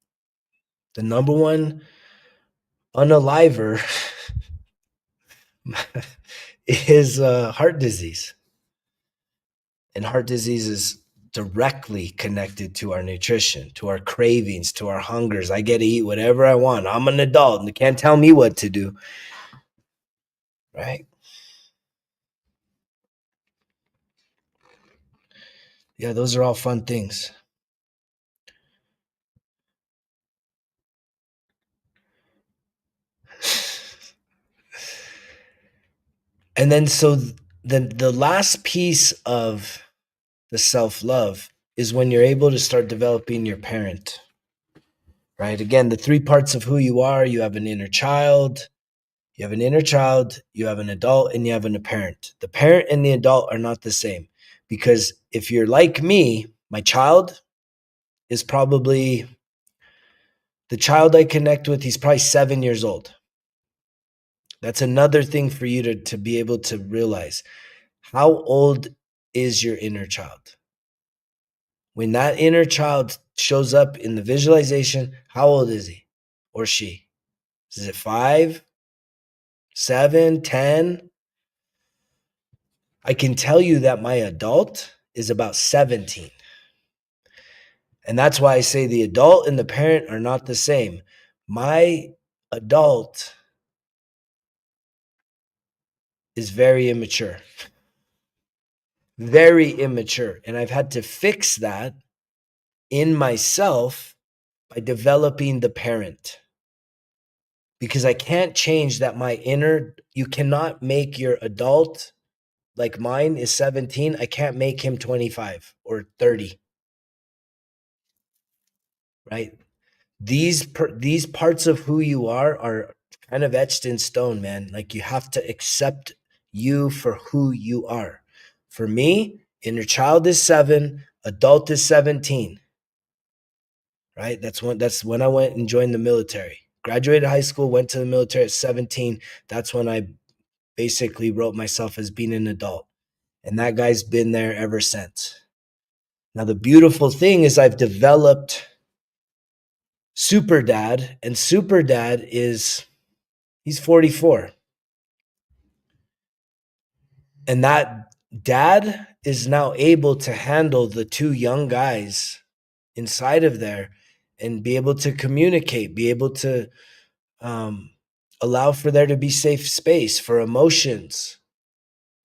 The number one unaliver is heart disease. And heart disease is directly connected to our nutrition, to our cravings, to our hungers. I get to eat whatever I want. I'm an adult and they can't tell me what to do. Right? Yeah, those are all fun things. And then so the last piece of the self-love is when you're able to start developing your parent. Right? Again, the three parts of who you are, you have an inner child, you have an inner child, you have an adult, and you have a parent. The parent and the adult are not the same, because if you're like me, my child is probably the child I connect with, he's probably 7 years old. That's another thing for you to be able to realize. How old is your inner child? When that inner child shows up in the visualization, how old is he or she? Is it 5, 7, 10? I can tell you that my adult is about 17. And that's why I say the adult and the parent are not the same. My adult is very immature. Very immature. And I've had to fix that in myself by developing the parent. Because I can't change that you cannot make your adult, like mine is 17, I can't make him 25 or 30. Right? These parts of who you are kind of etched in stone, man. Like, you have to accept you for who you are. For me, inner child is 7, adult is 17. Right? That's when I went and joined the military. Graduated high school, went to the military at 17. That's when I basically wrote myself as being an adult. And that guy's been there ever since. Now, the beautiful thing is I've developed Super Dad, and Super Dad he's 44. And that dad is now able to handle the two young guys inside of there and be able to communicate, be able to allow for there to be safe space for emotions,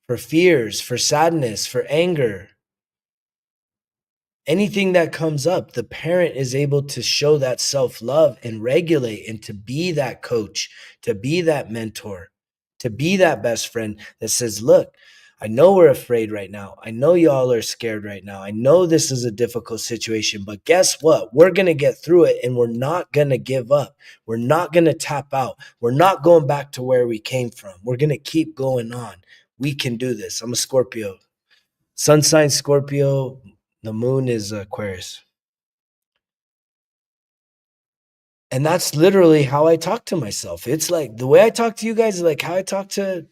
for fears, for sadness, for anger. Anything that comes up, the parent is able to show that self-love and regulate, and to be that coach, to be that mentor, to be that best friend that says, look, I know we're afraid right now. I know y'all are scared right now. I know this is a difficult situation, but guess what? We're going to get through it, and we're not going to give up. We're not going to tap out. We're not going back to where we came from. We're going to keep going on. We can do this. I'm a Scorpio. Sun sign Scorpio. The moon is Aquarius. And that's literally how I talk to myself. It's like the way I talk to you guys is like how I talk to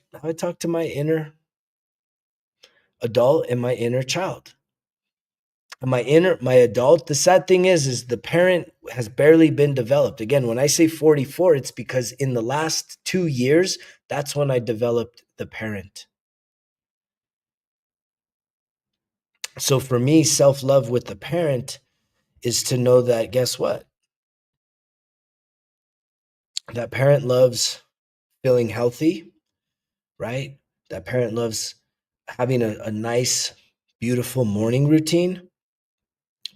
my inner adult and my inner child. And my adult, the sad thing is the parent has barely been developed. Again, when I say 44, it's because in the last 2 years, that's when I developed the parent. So for me, self-love with the parent is to know that, guess what? That parent loves feeling healthy, right? That parent loves having a nice, beautiful morning routine,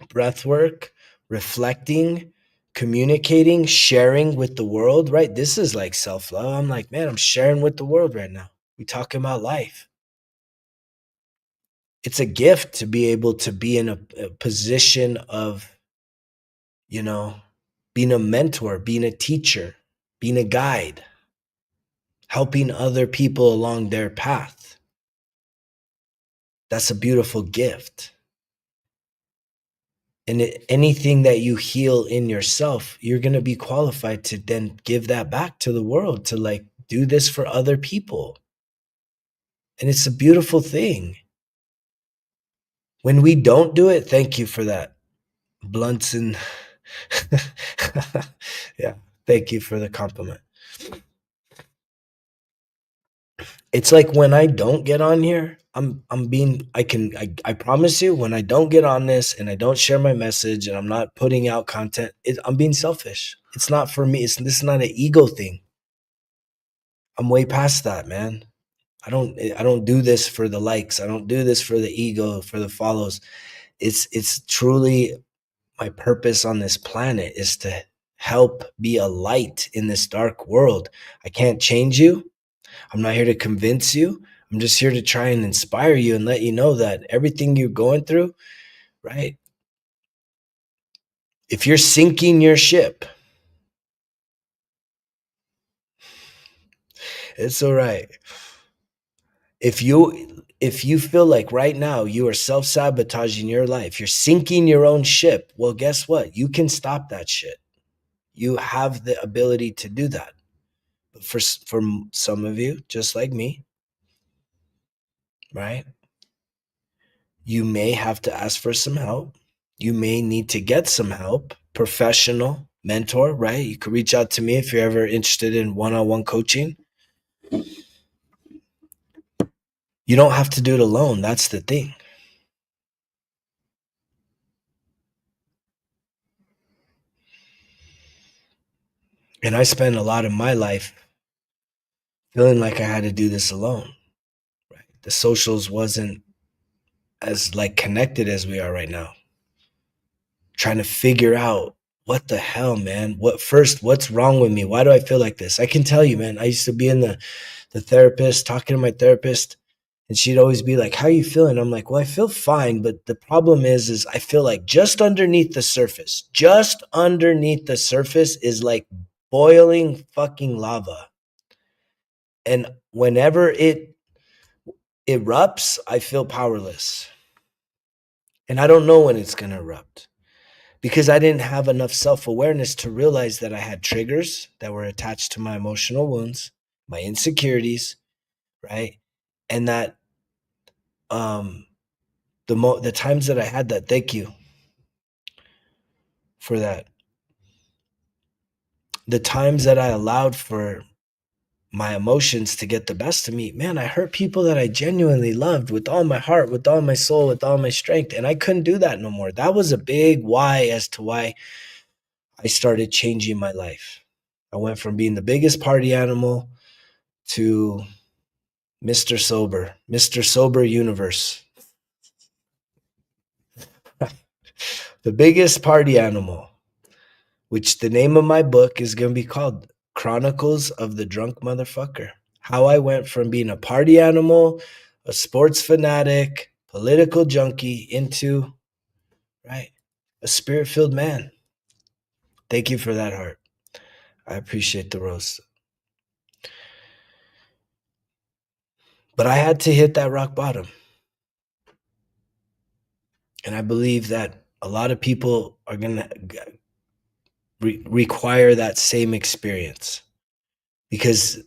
breath work, reflecting, communicating, sharing with the world, right? This is like self-love. I'm like, man, I'm sharing with the world right now. We talking about life. It's a gift to be able to be in a position of, you know, being a mentor, being a teacher, being a guide, helping other people along their path. That's a beautiful gift. And anything that you heal in yourself, you're going to be qualified to then give that back to the world, to like do this for other people. And it's a beautiful thing. When we don't do it, thank you for that. Blunts. Yeah, thank you for the compliment. It's like when I don't get on here, I'm being I promise you, when I don't get on this and I don't share my message and I'm not putting out content, I'm being selfish. It's not for me. This is not an ego thing. I'm way past that, man. I don't do this for the likes. I don't do this for the ego, for the follows. It's truly my purpose on this planet is to help be a light in this dark world. I can't change you. I'm not here to convince you. I'm just here to try and inspire you and let you know that everything you're going through, right? If you're sinking your ship, it's all right. If you feel like right now you are self-sabotaging your life, you're sinking your own ship, well, guess what? You can stop that shit. You have the ability to do that. But for some of you, just like me, right? You may have to ask for some help. You may need to get some help, professional mentor, right? You could reach out to me if you're ever interested in one-on-one coaching. You don't have to do it alone. That's the thing. And I spent a lot of my life feeling like I had to do this alone. Right? The socials wasn't as like connected as we are right now. Trying to figure out what the hell, man. What's wrong with me? Why do I feel like this? I can tell you, man. I used to be in the therapist, talking to my therapist, and she'd always be like, how you feeling? I'm like, well, I feel fine, but the problem is I feel like just underneath the surface is like boiling fucking lava. And whenever it erupts, I feel powerless. And I don't know when it's going to erupt because I didn't have enough self-awareness to realize that I had triggers that were attached to my emotional wounds, my insecurities, right? And that the times that I had that, thank you for that. The times that I allowed for my emotions to get the best of me, man, I hurt people that I genuinely loved with all my heart, with all my soul, with all my strength. And I couldn't do that no more. That was a big why as to why I started changing my life. I went from being the biggest party animal to Mr. Sober Universe. The biggest party animal, which the name of my book is going to be called Chronicles of the Drunk Motherfucker. How I went from being a party animal, a sports fanatic, political junkie into, right, a spirit-filled man. Thank you for that, Heart. I appreciate the roast. But I had to hit that rock bottom. And I believe that a lot of people are going to require that same experience, because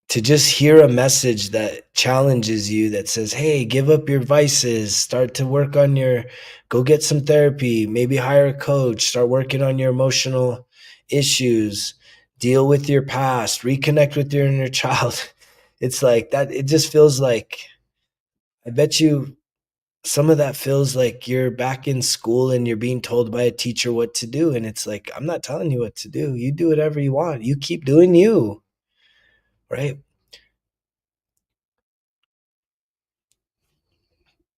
to just hear a message that challenges you, that says, hey, give up your vices, start to work on go get some therapy, maybe hire a coach, start working on your emotional issues, deal with your past, reconnect with your inner child. It's like that. It just feels like, I bet you some of that feels like you're back in school and you're being told by a teacher what to do. And it's like, I'm not telling you what to do. You do whatever you want. You keep doing you, right?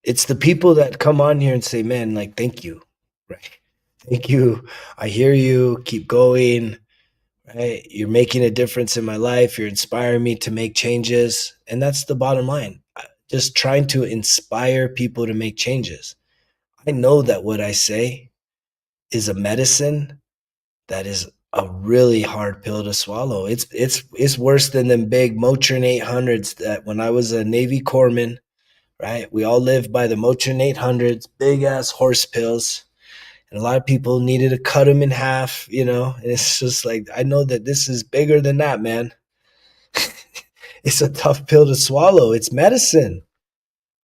It's the people that come on here and say, man, like, thank you, right? Thank you. I hear you. Keep going. Right? You're making a difference in my life. You're inspiring me to make changes. And that's the bottom line. Just trying to inspire people to make changes. I know that what I say is a medicine that is a really hard pill to swallow. It's worse than them big Motrin 800s that when I was a Navy corpsman, right? We all lived by the Motrin 800s, big ass horse pills. And a lot of people needed to cut them in half, and it's just like, I know that this is bigger than that, man. It's a tough pill to swallow. It's medicine.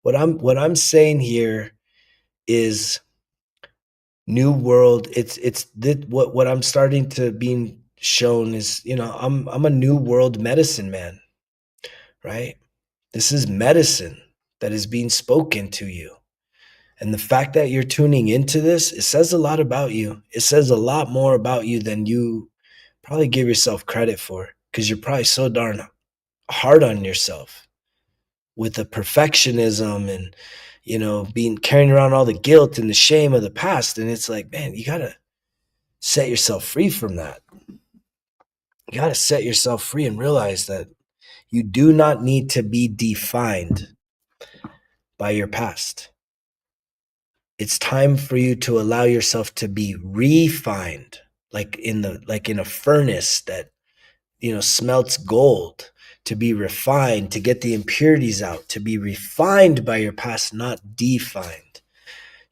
What I'm saying here is new world. What I'm starting to being shown is, I'm a new world medicine man, right? This is medicine that is being spoken to you. And the fact that you're tuning into this, it says a lot about you. It says a lot more about you than you probably give yourself credit for, because you're probably so darn hard on yourself with the perfectionism and being carrying around all the guilt and the shame of the past. And it's like, man, you gotta set yourself free from that. You gotta set yourself free and realize that you do not need to be defined by your past. It's time for you to allow yourself to be refined, like in a furnace that smelts gold, to be refined, to get the impurities out, to be refined by your past, not defined.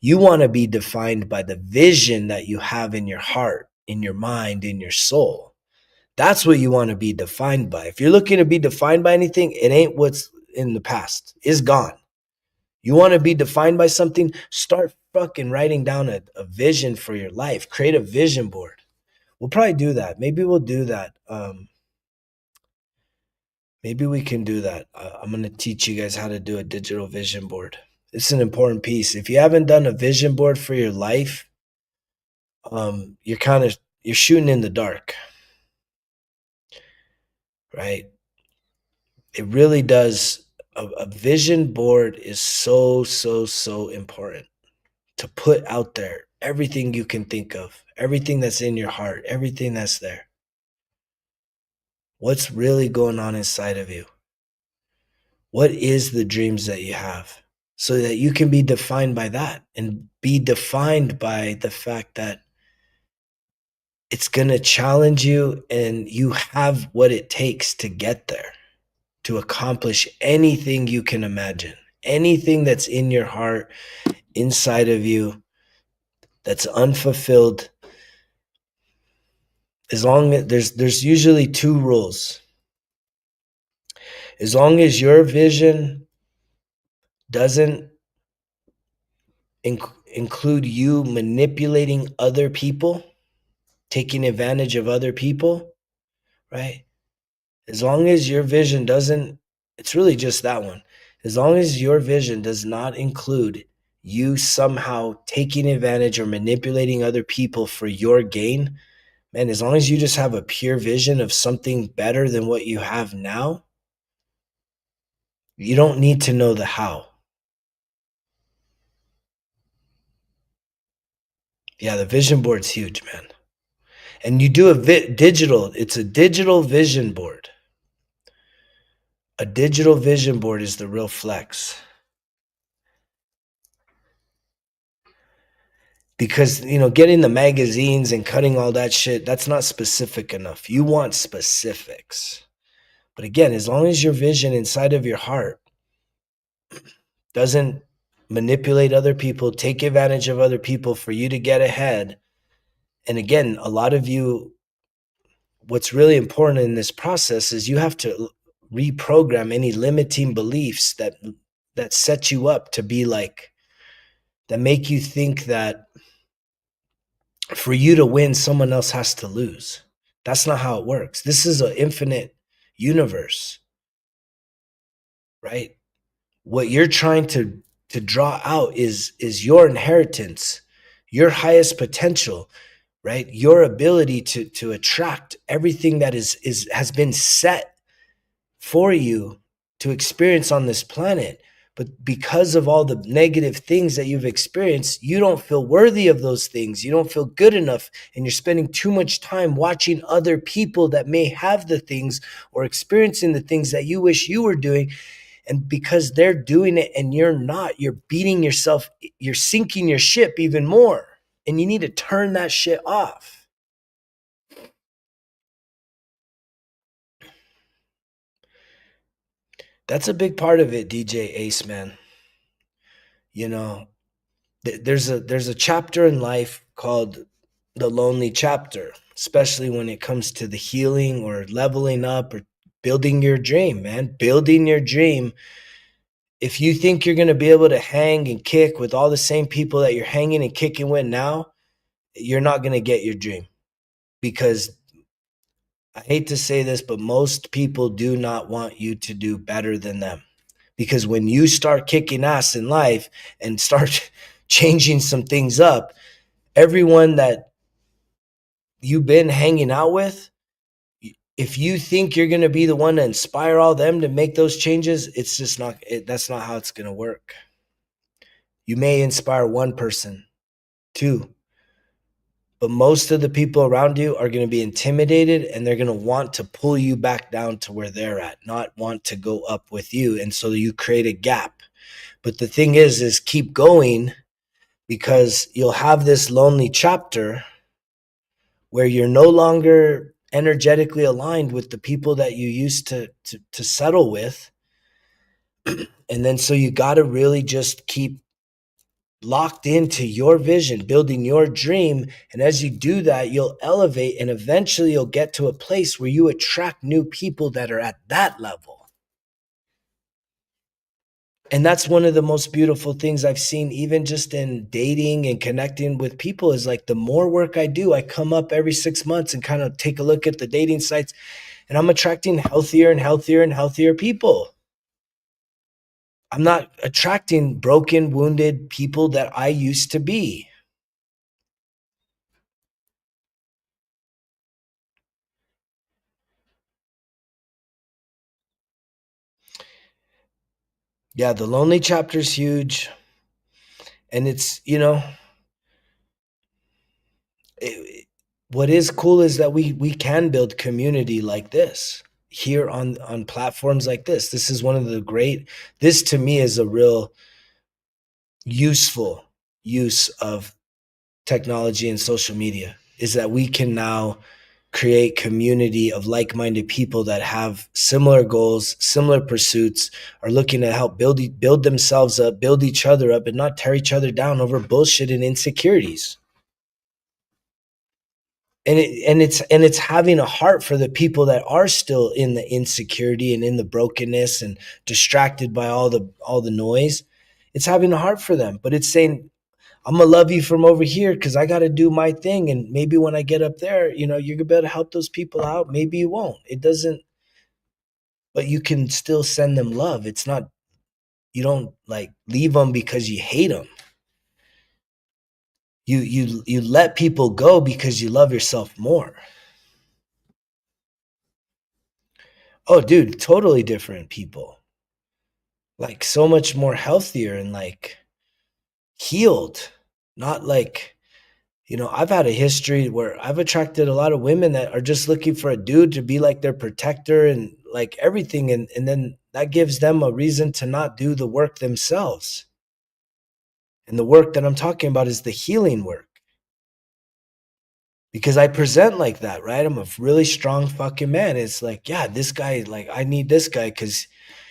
You want to be defined by the vision that you have in your heart, in your mind, in your soul. That's what you want to be defined by. If you're looking to be defined by anything, it ain't what's in the past. It's gone. You want to be defined by something? Start fucking writing down a vision for your life. Create a vision board. We'll probably do that. Maybe we'll do that. Maybe we can do that. I'm going to teach you guys how to do a digital vision board. It's an important piece. If you haven't done a vision board for your life, you're shooting in the dark, right? It really does. A vision board is so, so, so important to put out there everything you can think of, everything that's in your heart, everything that's there. What's really going on inside of you? What is the dreams that you have? So that you can be defined by that and be defined by the fact that it's going to challenge you and you have what it takes to get there, to accomplish anything you can imagine, anything that's in your heart, inside of you, that's unfulfilled. As long as there's usually two rules. As long as your vision doesn't include you manipulating other people, taking advantage of other people, right? As long as your vision doesn't, it's really just that one. As long as your vision does not include you somehow taking advantage or manipulating other people for your gain, man, as long as you just have a pure vision of something better than what you have now, you don't need to know the how. Yeah, the vision board's huge, man. And you do it's a digital vision board. A digital vision board is the real flex. Because, getting the magazines and cutting all that shit, that's not specific enough. You want specifics. But again, as long as your vision inside of your heart doesn't manipulate other people, take advantage of other people for you to get ahead. And again, a lot of you, what's really important in this process is you have to reprogram any limiting beliefs that set you up to be like, that make you think that for you to win, someone else has to lose. That's not how it works. This is an infinite universe, right? What you're trying to draw out is your inheritance, your highest potential, right? Your ability to attract everything that has been set for you to experience on this planet. But because of all the negative things that you've experienced, you don't feel worthy of those things. You don't feel good enough. And you're spending too much time watching other people that may have the things or experiencing the things that you wish you were doing. And because they're doing it and you're not, you're beating yourself, you're sinking your ship even more. And you need to turn that shit off. That's a big part of it, DJ Ace, man. You know, there's a chapter in life called the lonely chapter, especially when it comes to the healing or leveling up or building your dream, man. Building your dream. If you think you're going to be able to hang and kick with all the same people that you're hanging and kicking with now, you're not going to get your dream, because I hate to say this, but most people do not want you to do better than them. Because when you start kicking ass in life and start changing some things up, everyone that you've been hanging out with, if you think you're going to be the one to inspire all them to make those changes, it's just not, that's not how it's going to work. You may inspire one person, two, but most of the people around you are going to be intimidated and they're going to want to pull you back down to where they're at, not want to go up with you. And so you create a gap. But the thing is keep going, because you'll have this lonely chapter where you're no longer energetically aligned with the people that you used to settle with. And then so you got to really just keep locked into your vision, building your dream. And as you do that, you'll elevate, and eventually you'll get to a place where you attract new people that are at that level. And that's one of the most beautiful things I've seen, even just in dating and connecting with people, is like the more work I do, I come up every 6 months and kind of take a look at the dating sites, and I'm attracting healthier and healthier and healthier people. I'm not attracting broken, wounded people that I used to be. Yeah, the lonely chapter is huge. And it's, it, what is cool is that we can build community like this here on platforms like this. This is one of the great, this to me is a real useful use of technology and social media, is that we can now create community of like-minded people that have similar goals, similar pursuits, are looking to help build themselves up, build each other up, and not tear each other down over bullshit and insecurities. And it's having a heart for the people that are still in the insecurity and in the brokenness and distracted by all the noise. It's having a heart for them, but it's saying, I'm gonna love you from over here because I got to do my thing, and maybe when I get up there, you're gonna be able to help those people out. Maybe you won't. It doesn't, but you can still send them love. It's not, you don't like leave them because you hate them. You let people go because you love yourself more. Oh, dude, totally different people. Like so much more healthier and like healed. Not like, I've had a history where I've attracted a lot of women that are just looking for a dude to be like their protector and like everything. And then that gives them a reason to not do the work themselves. And the work that I'm talking about is the healing work. Because I present like that, right? I'm a really strong fucking man. It's like, yeah, this guy, like, I need this guy because,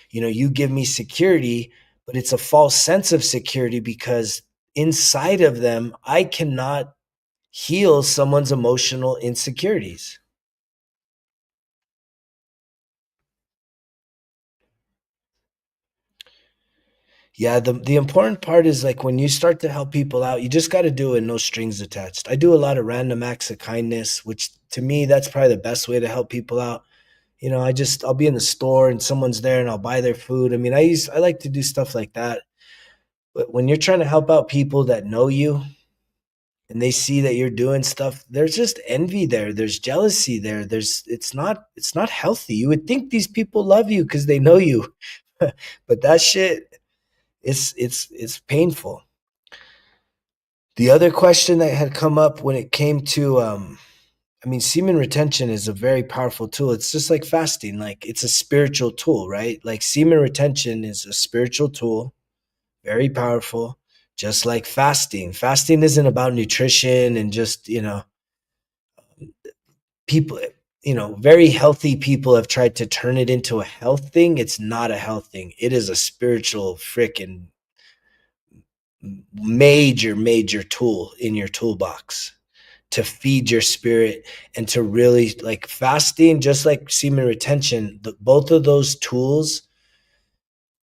you give me security, but it's a false sense of security because inside of them, I cannot heal someone's emotional insecurities. Yeah, the important part is like when you start to help people out, you just got to do it, no strings attached. I do a lot of random acts of kindness, which to me that's probably the best way to help people out. I'll be in the store and someone's there and I'll buy their food. I mean, I like to do stuff like that. But when you're trying to help out people that know you and they see that you're doing stuff, there's just envy there. There's jealousy there. It's not healthy. You would think these people love you because they know you. But that shit, It's painful. The other question that had come up when it came to I mean, semen retention is a very powerful tool. It's just like fasting, like it's a spiritual tool, right? Like semen retention is a spiritual tool, very powerful, just like fasting. Fasting isn't about nutrition and just, people, very healthy people have tried to turn it into a health thing. It's not a health thing. It is a spiritual freaking major tool in your toolbox to feed your spirit and to really, like, fasting, just like semen retention, both of those tools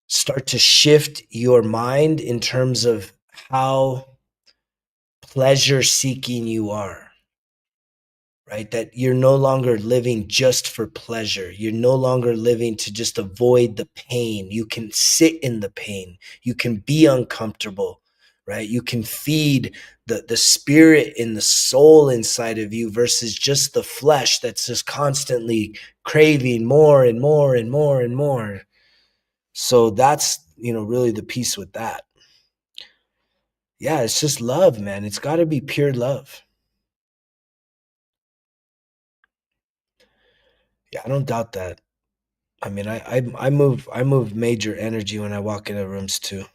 start to shift your mind in terms of how pleasure seeking you are, right? That you're no longer living just for pleasure. You're no longer living to just avoid the pain. You can sit in the pain. You can be uncomfortable, right? You can feed the spirit and the soul inside of you versus just the flesh that's just constantly craving more and more and more and more. So that's, really the piece with that. Yeah, it's just love, man. It's got to be pure love. Yeah, I don't doubt that. I mean, I move major energy when I walk into rooms too.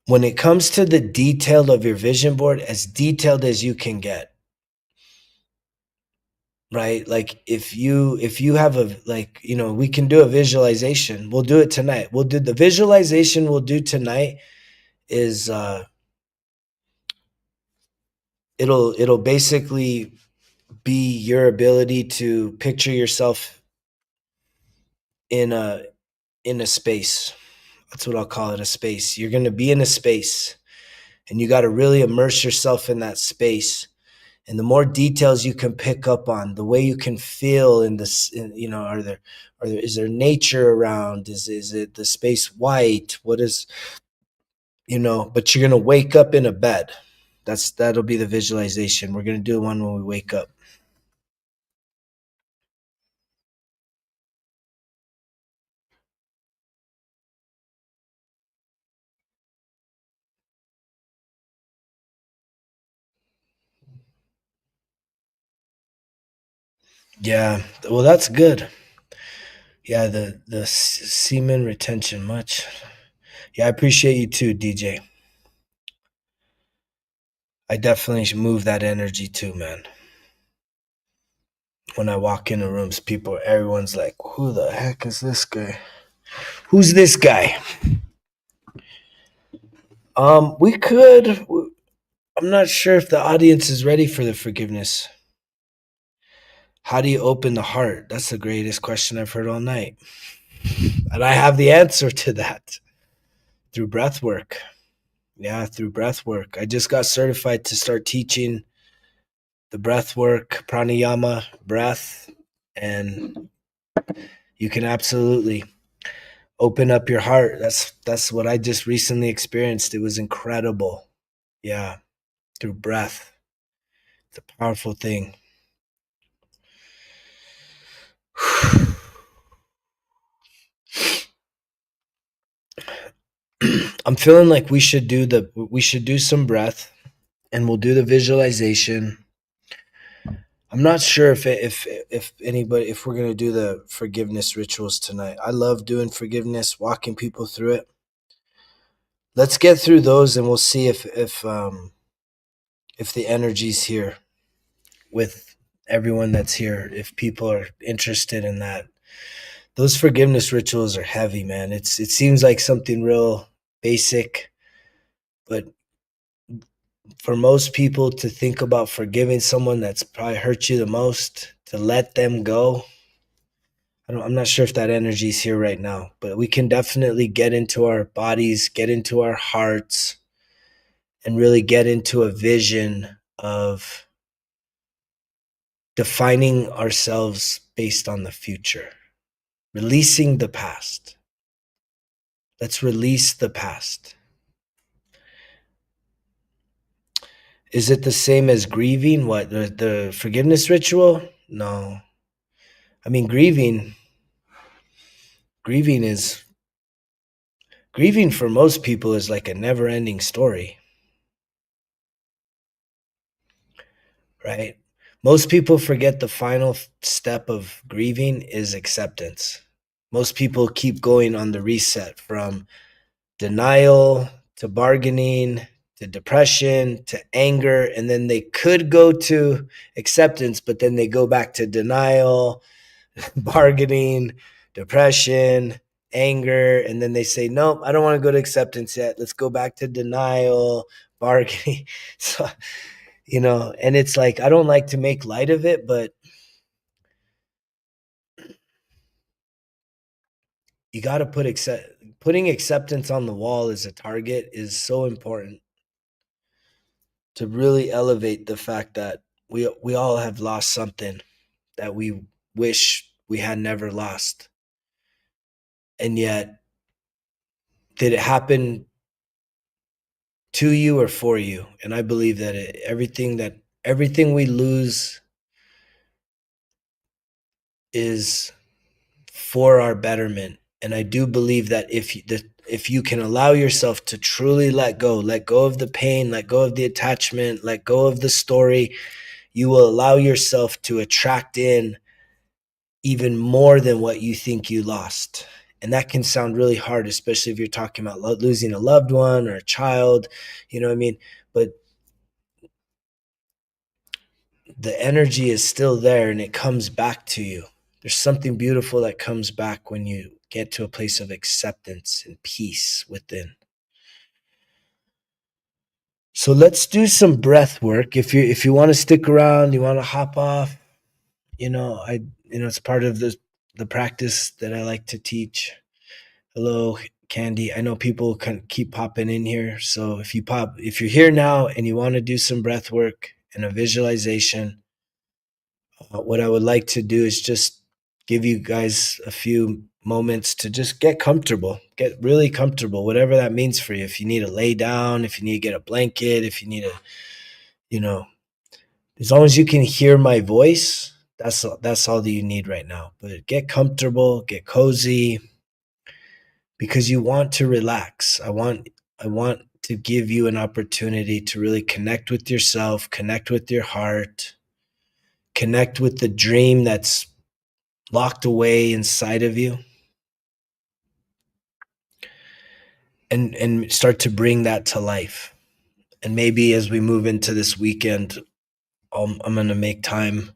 When it comes to the detail of your vision board, as detailed as you can get, right? Like if you have a, like, we can do a visualization. We'll do it tonight. We'll do the visualization we'll do tonight is it'll basically be your ability to picture yourself in a space. That's what I'll call it, a space. You're going to be in a space and you got to really immerse yourself in that space. And the more details you can pick up on, the way you can feel in this, is there nature around? Is it the space white? What is, but you're going to wake up in a bed. That'll be the visualization. We're going to do one when we wake up. Yeah. Well, that's good. Yeah. The semen retention much. Yeah. I appreciate you too, DJ. I definitely should move that energy too, man. When I walk into rooms, everyone's like, who the heck is this guy? Who's this guy? We could. I'm not sure if the audience is ready for the forgiveness. How do you open the heart? That's the greatest question I've heard all night. And I have the answer to that through breath work. Yeah, through breath work. I just got certified to start teaching the breath work, pranayama, breath, and you can absolutely open up your heart. That's what I just recently experienced. It was incredible. Yeah, through breath. It's a powerful thing. I'm feeling like we should do some breath and we'll do the visualization. I'm not sure if we're gonna do the forgiveness rituals tonight. I love doing forgiveness, walking people through it. Let's get through those and we'll see if the energy's here with everyone that's here. If people are interested in that, those forgiveness rituals are heavy, man. It seems like something real basic, but for most people to think about forgiving someone that's probably hurt you the most, to let them go, I'm not sure if that energy is here right now, but we can definitely get into our bodies, get into our hearts, and really get into a vision of defining ourselves based on the future, releasing the past. Let's release the past. Is it the same as grieving? What, the forgiveness ritual? No. I mean, grieving is grieving for most people is like a never-ending story, right? Most people forget the final step of grieving is acceptance. Most people keep going on the reset from denial to bargaining to depression to anger, and then they could go to acceptance, but then they go back to denial, bargaining, depression, anger, and then they say, nope, I don't want to go to acceptance yet. Let's go back to denial, bargaining. So, and it's like, I don't like to make light of it, but you got to putting acceptance on the wall as a target is so important to really elevate the fact that we all have lost something that we wish we had never lost. And yet, did it happen to you or for you? And I believe that everything we lose is for our betterment. And I do believe that if you can allow yourself to truly let go of the pain, let go of the attachment, let go of the story, you will allow yourself to attract in even more than what you think you lost. And that can sound really hard, especially if you're talking about losing a loved one or a child, you know what I mean? But the energy is still there and it comes back to you. There's something beautiful that comes back when you get to a place of acceptance and peace within. So let's do some breath work. If you want to stick around, you want to hop off, it's part of the practice that I like to teach. Hello, Candy. I know people can keep popping in here. So if you're here now and you want to do some breath work and a visualization, what I would like to do is just give you guys a few moments to just get really comfortable, whatever that means for you. If you need to lay down, if you need to get a blanket, if you need to, you know, as long as you can hear my voice, that's all that you need right now. But get comfortable, get cozy, because you want to relax. I want to give you an opportunity to really connect with yourself, connect with your heart, connect with the dream that's locked away inside of you, and start to bring that to life. And maybe as we move into this weekend, I'm going to make time.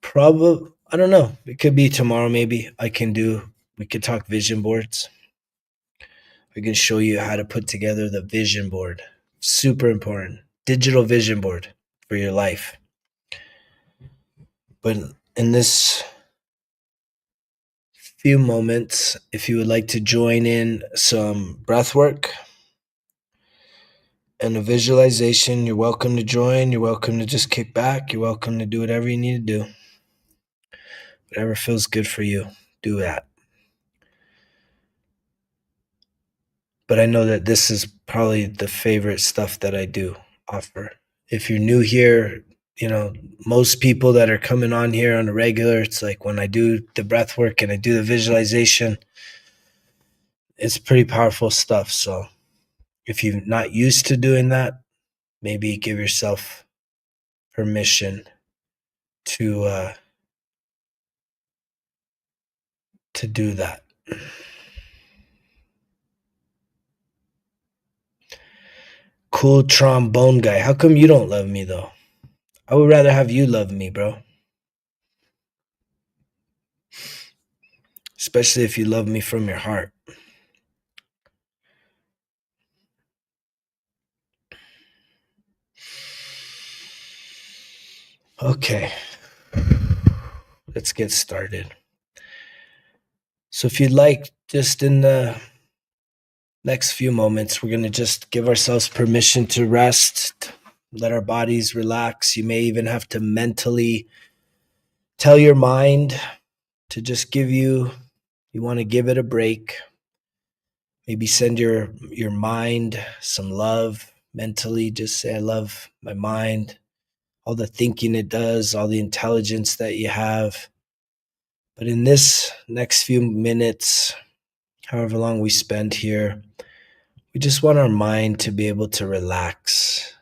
Probably, I don't know. It could be tomorrow. Maybe we could talk vision boards. I can show you how to put together the vision board. Super important. Digital vision board for your life. But in this few moments, if you would like to join in some breath work and a visualization, you're welcome to join. You're welcome to just kick back. You're welcome to do whatever you need to do. Whatever feels good for you, do that. But I know that this is probably the favorite stuff that I do offer. If you're new here, most people that are coming on here on a regular, it's like when I do the breath work and I do the visualization, it's pretty powerful stuff. So if you're not used to doing that, maybe give yourself permission to do that. Cool trombone guy. How come you don't love me though? I would rather have you love me, bro. Especially if you love me from your heart. Okay. Let's get started. So if you'd like, just in the next few moments, we're going to just give ourselves permission to rest, let our bodies relax. You may even have to mentally tell your mind to just you want to give it a break. Maybe send your mind some love. mentally. Just say, I love my mind, all the thinking it does, all the intelligence that you have. But in this next few minutes, however long we spend here, we just want our mind to be able to relax,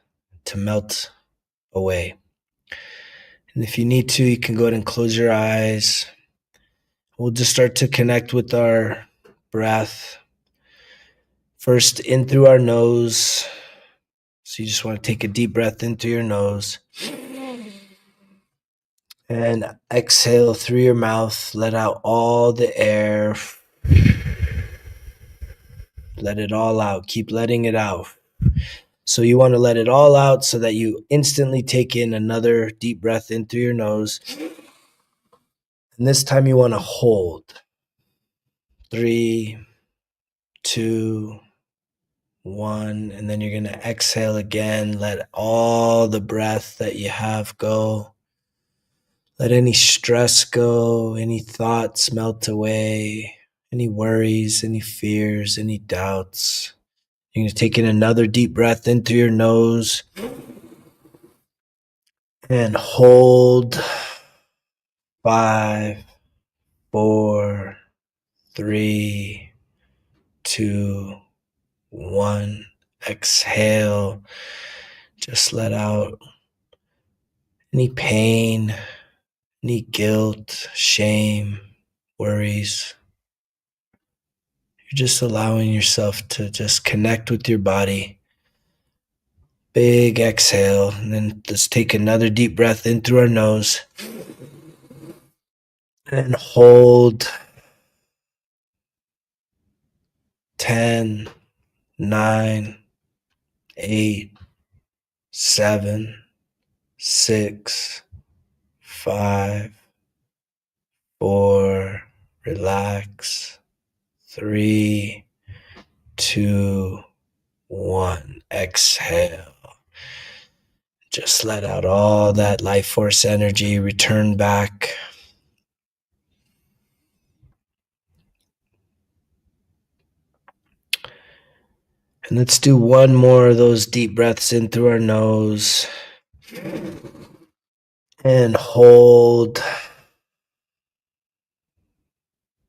to melt away. And if you need to, you can go ahead and close your eyes. We'll just start to connect with our breath. First, in through our nose. So you just want to take a deep breath in through your nose. And exhale through your mouth. Let out all the air. Let it all out. Keep letting it out. So you want to let it all out so that you instantly take in another deep breath in through your nose. And this time you want to hold. 3, 2, 1. And then you're going to exhale again. Let all the breath that you have go. Let any stress go, any thoughts melt away, any worries, any fears, any doubts. You're going to take in another deep breath in through your nose and hold. 5, 4, 3, 2, 1. Exhale. Just let out any pain, any guilt, shame, worries. You're just allowing yourself to just connect with your body. Big exhale, and then let's take another deep breath in through our nose and hold. 10, 9, 8, 7, 6, 5, 4, relax. 3, 2, 1. Exhale. Just let out all that life force energy, return back. And let's do one more of those deep breaths in through our nose. And hold.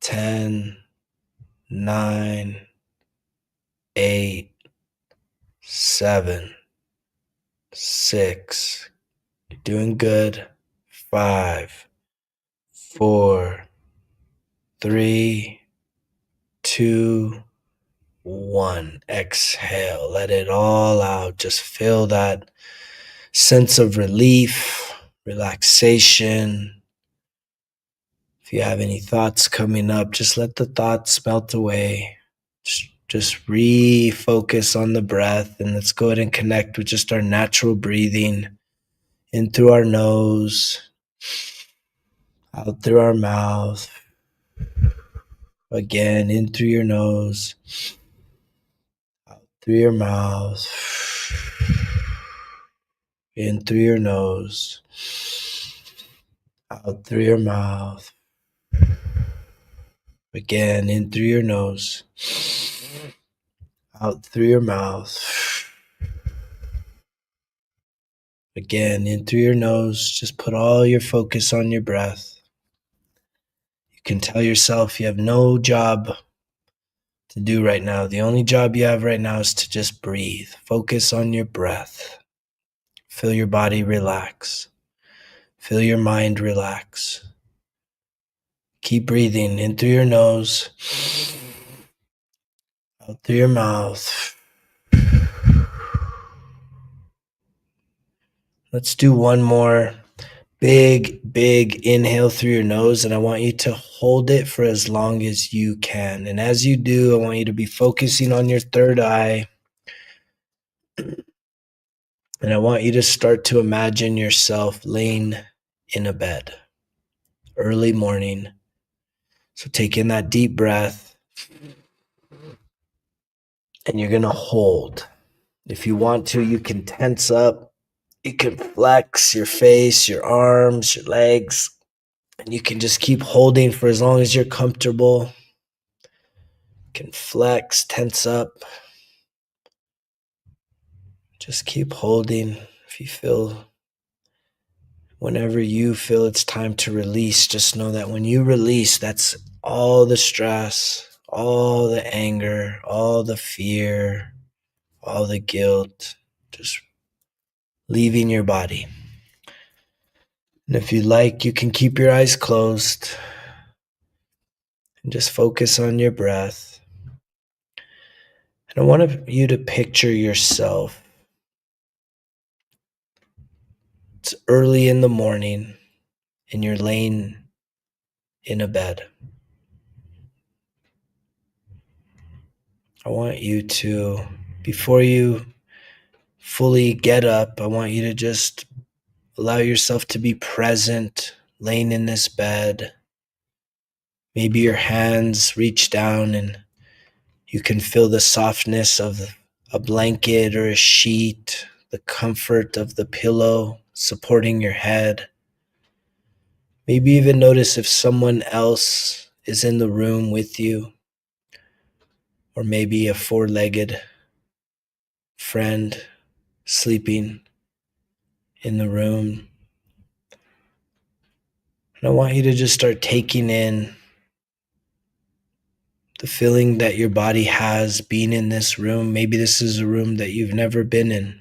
10, 9, 8, 7, 6. You're doing good. 5, 4, 3, 2, 1. Exhale. Let it all out. Just feel that sense of relief, relaxation. If you have any thoughts coming up, just let the thoughts melt away. Just refocus on the breath, and let's go ahead and connect with just our natural breathing in through our nose, out through our mouth. Again, in through your nose, out through your mouth, in through your nose, out through your mouth. Again, in through your nose, out through your mouth. Again, in through your nose. Just put all your focus on your breath. You can tell yourself you have no job to do right now. The only job you have right now is to just breathe. Focus on your breath. Feel your body relax. Feel your mind relax. Keep breathing in through your nose, out through your mouth. Let's do one more big inhale through your nose, and I want you to hold it for as long as you can. And as you do, I want you to be focusing on your third eye. And I want you to start to imagine yourself laying in a bed, early morning. So take in that deep breath, and you're going to hold. If you want to, you can tense up. You can flex your face, your arms, your legs, and you can just keep holding for as long as you're comfortable. You can flex, tense up. Just keep holding. Whenever you feel it's time to release, just know that when you release, that's all the stress, all the anger, all the fear, all the guilt, just leaving your body. And if you like, you can keep your eyes closed and just focus on your breath. And I want you to picture yourself. It's early in the morning and you're laying in a bed. I want you to, before you fully get up, I want you to just allow yourself to be present, laying in this bed. Maybe your hands reach down and you can feel the softness of a blanket or a sheet, the comfort of the pillow supporting your head. Maybe even notice if someone else is in the room with you, or maybe a four-legged friend sleeping in the room. And I want you to just start taking in the feeling that your body has being in this room. Maybe this is a room that you've never been in.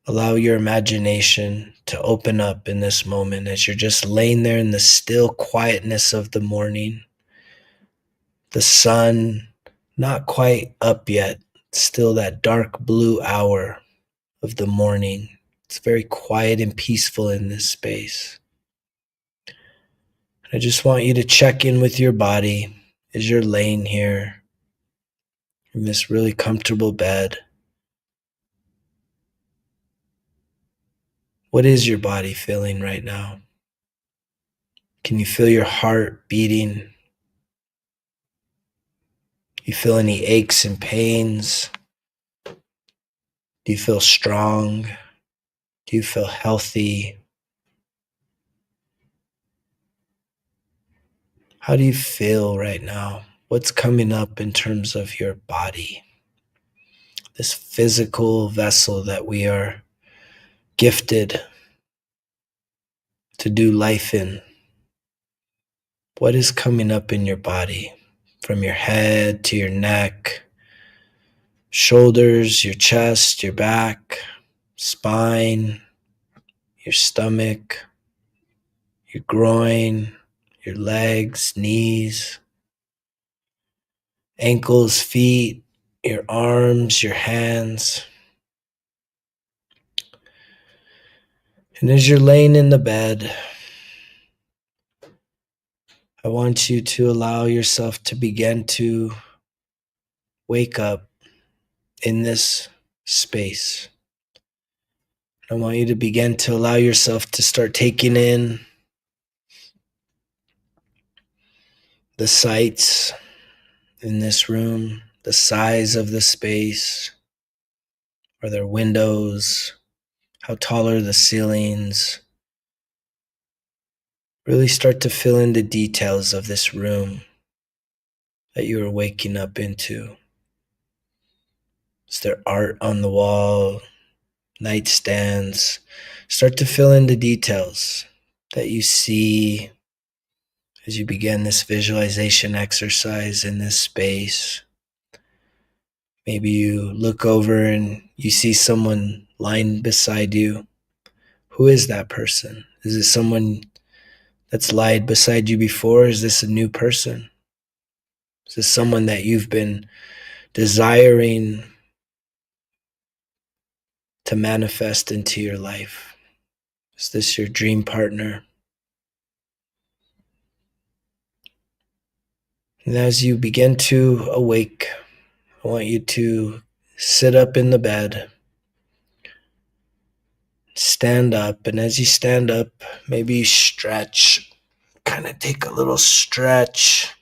Allow your imagination to open up in this moment as you're just laying there in the still quietness of the morning. The sun not quite up yet, still that dark blue hour of the morning. It's very quiet and peaceful in this space. I just want you to check in with your body as you're laying here in this really comfortable bed. What is your body feeling right now? Can you feel your heart beating? You feel any aches and pains? Do you feel strong? Do you feel healthy? How do you feel right now? What's coming up in terms of your body? This physical vessel that we are gifted to do life in. What is coming up in your body? From your head to your neck, shoulders, your chest, your back, spine, your stomach, your groin, your legs, knees, ankles, feet, your arms, your hands. And as you're laying in the bed, I want you to allow yourself to begin to wake up in this space. I want you to begin to allow yourself to start taking in the sights in this room, the size of the space. Are there windows? How tall are the ceilings? Really start to fill in the details of this room that you are waking up into. Is there art on the wall? Nightstands? Start to fill in the details that you see as you begin this visualization exercise in this space. Maybe you look over and you see someone lying beside you. Who is that person? Is it someone that's lied beside you before? Is this a new person? Is this someone that you've been desiring to manifest into your life? Is this your dream partner? And as you begin to awake, I want you to sit up in the bed, stand up, and as you stand up, maybe you stretch, kind of take a little stretch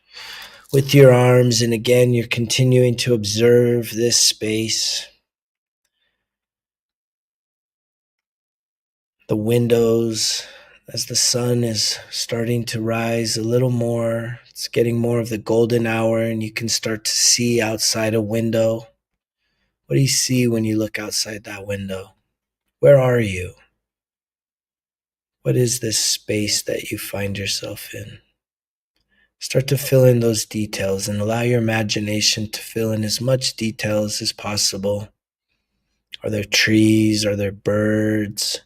with your arms. And again, you're continuing to observe this space, the windows, as the sun is starting to rise a little more. It's getting more of the golden hour, and you can start to see outside a window What do you see when you look outside that window? Where are you? What is this space that you find yourself in? Start to fill in those details and allow your imagination to fill in as much details as possible. Are there trees? Are there birds?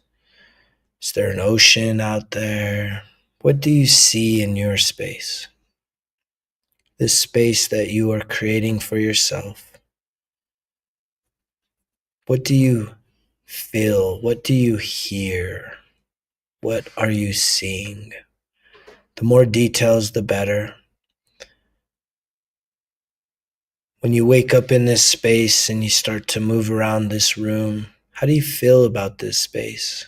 Is there an ocean out there? What do you see in your space? This space that you are creating for yourself. What do you feel? What do you hear? What are you seeing? The more details, the better. When you wake up in this space and you start to move around this room, how do you feel about this space?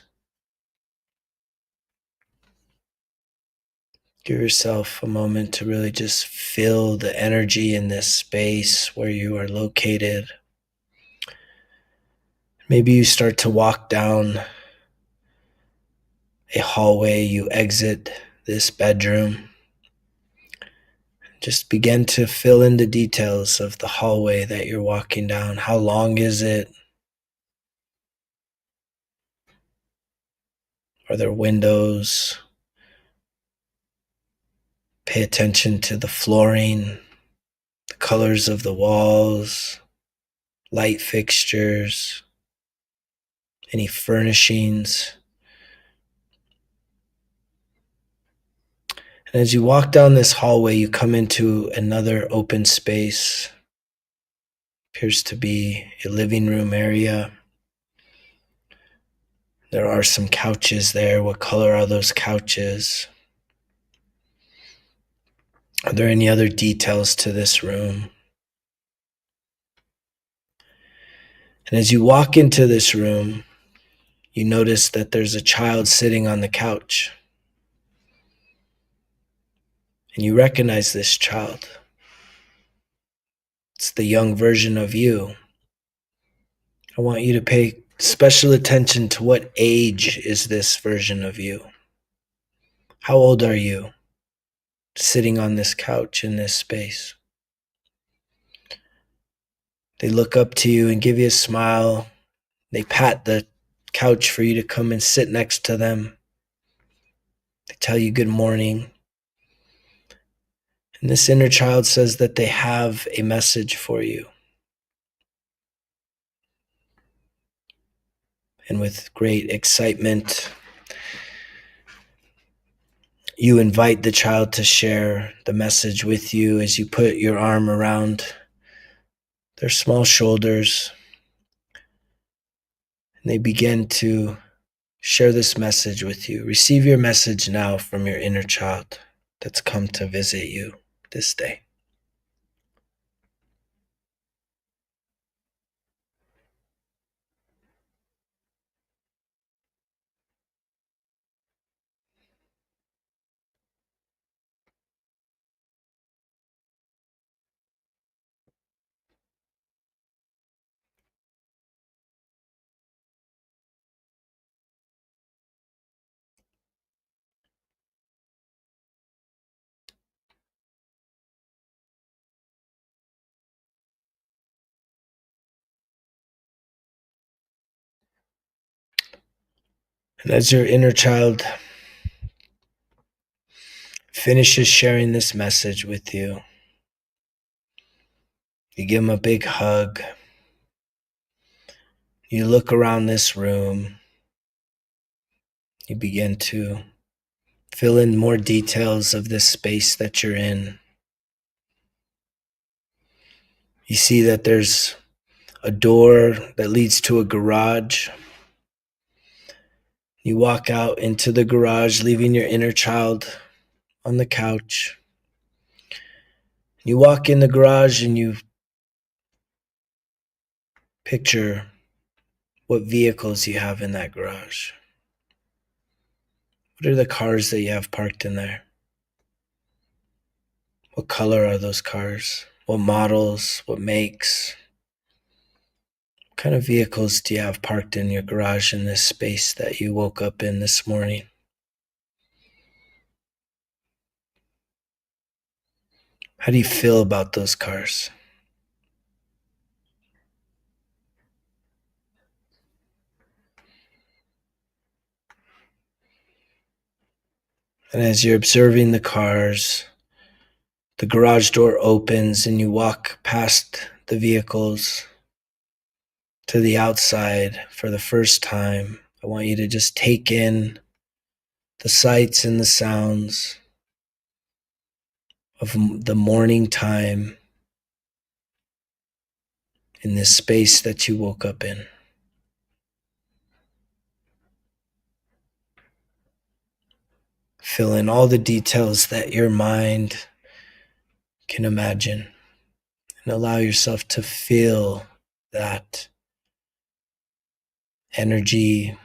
Give yourself a moment to really just feel the energy in this space where you are located. Maybe you start to walk down a hallway, you exit this bedroom. Just begin to fill in the details of the hallway that you're walking down. How long is it? Are there windows? Pay attention to the flooring, the colors of the walls, light fixtures, any furnishings. And as you walk down this hallway, you come into another open space. Appears to be a living room area. There are some couches there. What color are those couches? Are there any other details to this room? And as you walk into this room, you notice that there's a child sitting on the couch. And you recognize this child. It's the young version of you. I want you to pay special attention to what age is this version of you. How old are you sitting on this couch in this space? They look up to you and give you a smile. They pat the couch for you to come and sit next to them. They tell you good morning. And this inner child says that they have a message for you. And with great excitement, you invite the child to share the message with you as you put your arm around their small shoulders. And they begin to share this message with you. Receive your message now from your inner child that's come to visit you this day. And as your inner child finishes sharing this message with you, you give them a big hug. You look around this room. You begin to fill in more details of this space that you're in. You see that there's a door that leads to a garage. You walk out into the garage, leaving your inner child on the couch. You walk in the garage and you picture what vehicles you have in that garage. What are the cars that you have parked in there? What color are those cars? What models? What makes? What kind of vehicles do you have parked in your garage in this space that you woke up in this morning? How do you feel about those cars? And as you're observing the cars, the garage door opens and you walk past the vehicles to the outside for the first time. I want you to just take in the sights and the sounds of the morning time in this space that you woke up in. Fill in all the details that your mind can imagine and allow yourself to feel that energy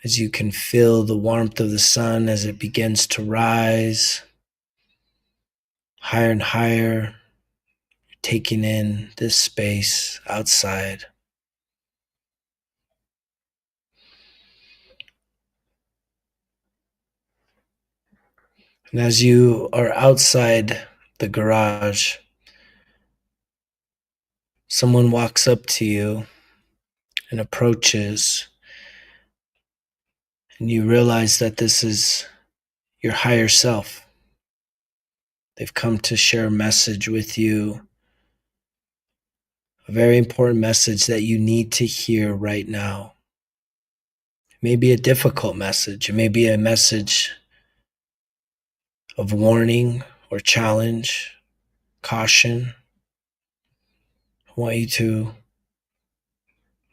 as you can feel the warmth of the sun as it begins to rise higher and higher, taking in this space outside. And as you are outside the garage, someone walks up to you and approaches, and you realize that this is your higher self. They've come to share a message with you, a very important message that you need to hear right now. It may be a difficult message. It may be a message of warning or challenge, caution. I want you to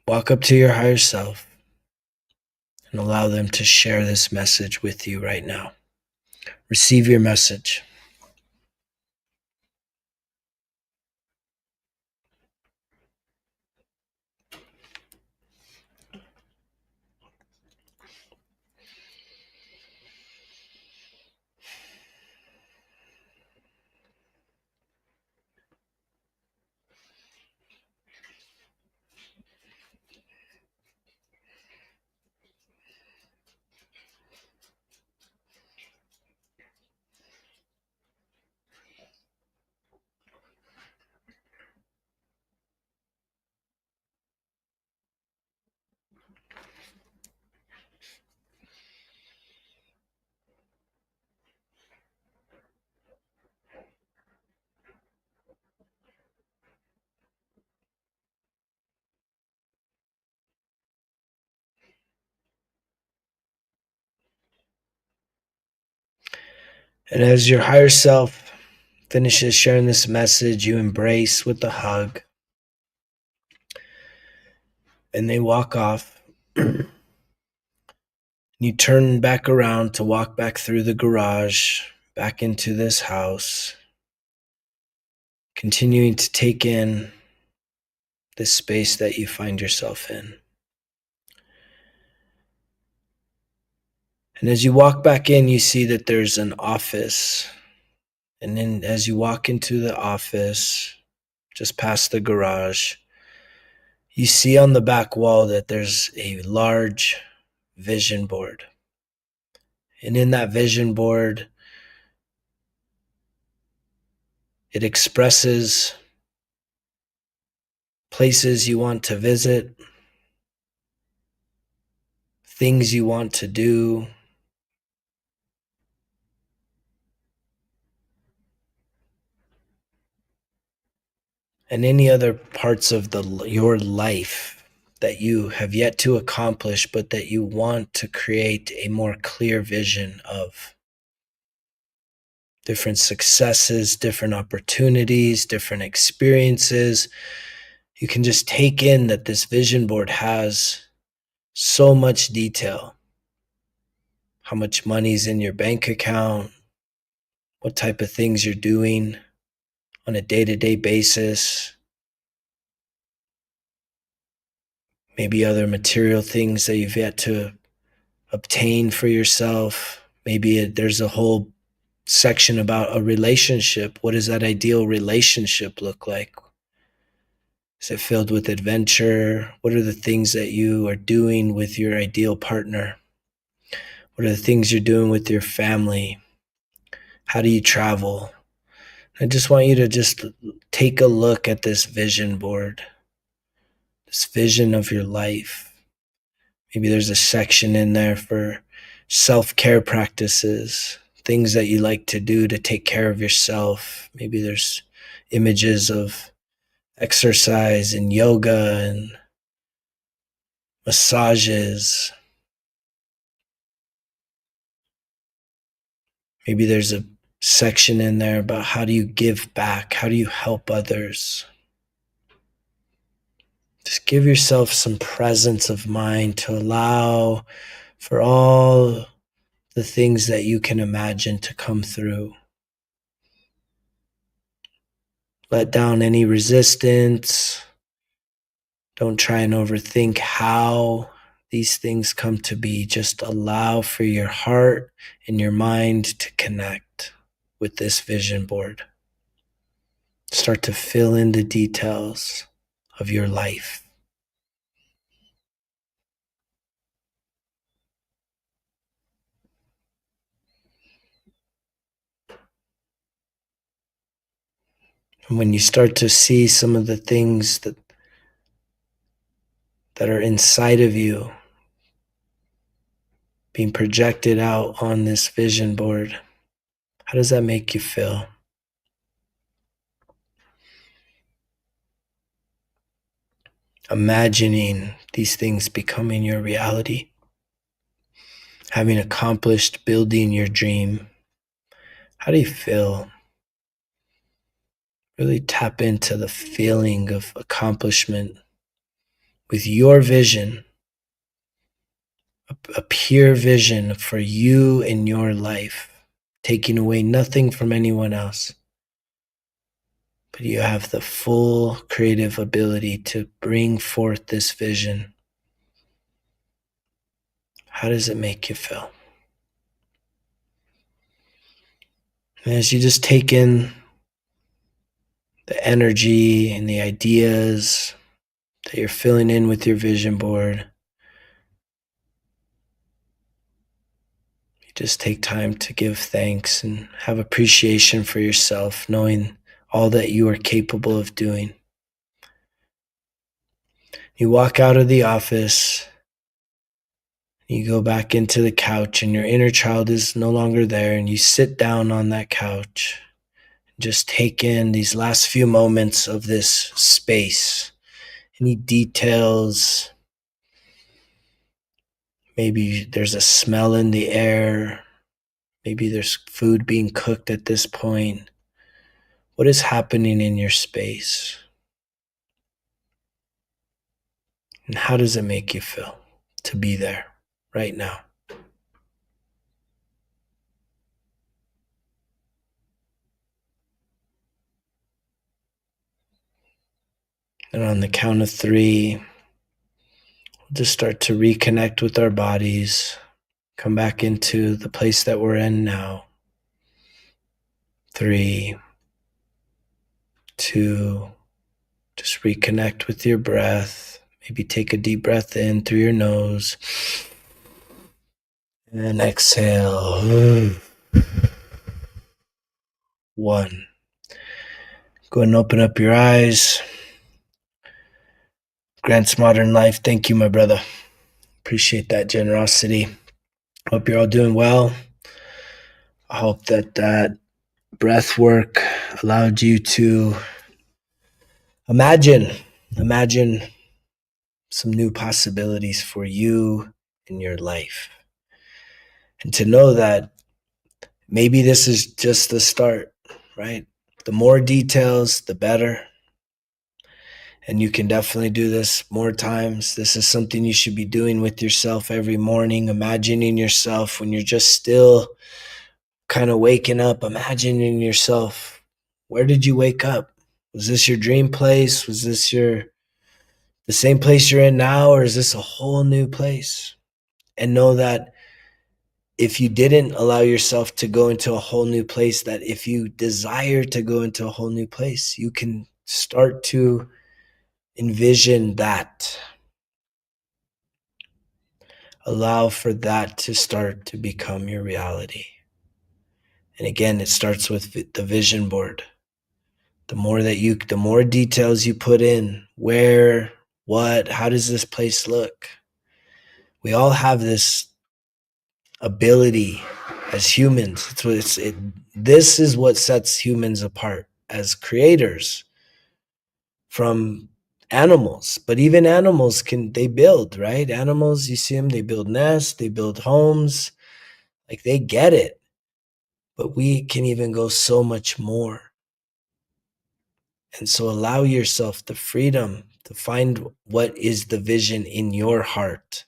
walk up to your higher self and allow them to share this message with you right now. Receive your message. And as your higher self finishes sharing this message, you embrace with a hug and they walk off. You turn back around to walk back through the garage, back into this house, continuing to take in this space that you find yourself in. And as you walk back in, you see that there's an office. And then as you walk into the office, just past the garage, you see on the back wall that there's a large vision board. And in that vision board, it expresses places you want to visit, things you want to do, and any other parts of your life that you have yet to accomplish, but that you want to create a more clear vision of. Different successes, different opportunities, different experiences. You can just take in that this vision board has so much detail. How much money's in your bank account, what type of things you're doing on a day-to-day basis, maybe other material things that you've yet to obtain for yourself. Maybe there's a whole section about a relationship. What does that ideal relationship look like? Is it filled with adventure? What are the things that you are doing with your ideal partner? What are the things you're doing with your family? How do you travel? I just want you to just take a look at this vision board, this vision of your life. Maybe there's a section in there for self-care practices, things that you like to do to take care of yourself. Maybe there's images of exercise and yoga and massages. Maybe there's a section in there about how do you give back? How do you help others? Just give yourself some presence of mind to allow for all the things that you can imagine to come through. Let down any resistance. Don't try and overthink how these things come to be. Just allow for your heart and your mind to connect with this vision board. Start to fill in the details of your life. And when you start to see some of the things that are inside of you being projected out on this vision board, how does that make you feel? Imagining these things becoming your reality, having accomplished building your dream. How do you feel? Really tap into the feeling of accomplishment with your vision, a pure vision for you and your life, taking away nothing from anyone else. But you have the full creative ability to bring forth this vision. How does it make you feel? And as you just take in the energy and the ideas that you're filling in with your vision board, you just take time to give thanks and have appreciation for yourself, knowing all that you are capable of doing. You walk out of the office, you go back into the couch, and your inner child is no longer there, and you sit down on that couch. Just take in these last few moments of this space. Any details? Maybe there's a smell in the air. Maybe there's food being cooked at this point. What is happening in your space? And how does it make you feel to be there right now? And on the count of 3, we'll just start to reconnect with our bodies, come back into the place that we're in now. 3, 2, just reconnect with your breath. Maybe take a deep breath in through your nose and exhale. 1. Go ahead and open up your eyes. Grant's Modern Life, thank you, my brother. Appreciate that generosity. Hope you're all doing well. I hope that breath work allowed you to imagine some new possibilities for you in your life. And to know that maybe this is just the start, right? The more details, the better. And you can definitely do this more times. This is something you should be doing with yourself every morning, imagining yourself when you're just still kind of waking up, imagining yourself. Where did you wake up? Was this your dream place? Was this the same place you're in now, or is this a whole new place? And know that if you didn't allow yourself to go into a whole new place, that if you desire to go into a whole new place, you can start to envision that. Allow for that to start to become your reality. And again, it starts with the vision board. The more details you put in, where, what, how does this place look? We all have this ability as humans. This is what sets humans apart as creators from animals. But even animals they build, right? Animals, you see them, they build nests, they build homes, like they get it. But we can even go so much more. And so allow yourself the freedom to find what is the vision in your heart.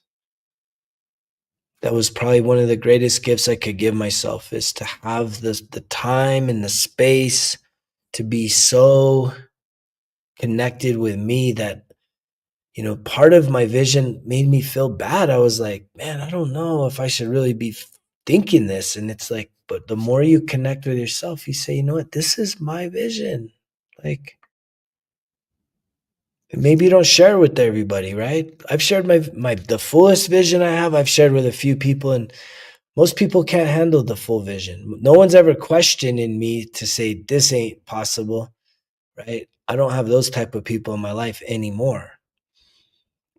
That was probably one of the greatest gifts I could give myself, is to have the time and the space to be so connected with me that, part of my vision made me feel bad. I was like, man, I don't know if I should really be thinking this. And it's like, but the more you connect with yourself, you say, you know what, this is my vision. Like, maybe you don't share it with everybody, right? I've shared the fullest vision I have, I've shared with a few people, and most people can't handle the full vision. No one's ever questioning me to say this ain't possible, right? I don't have those type of people in my life anymore.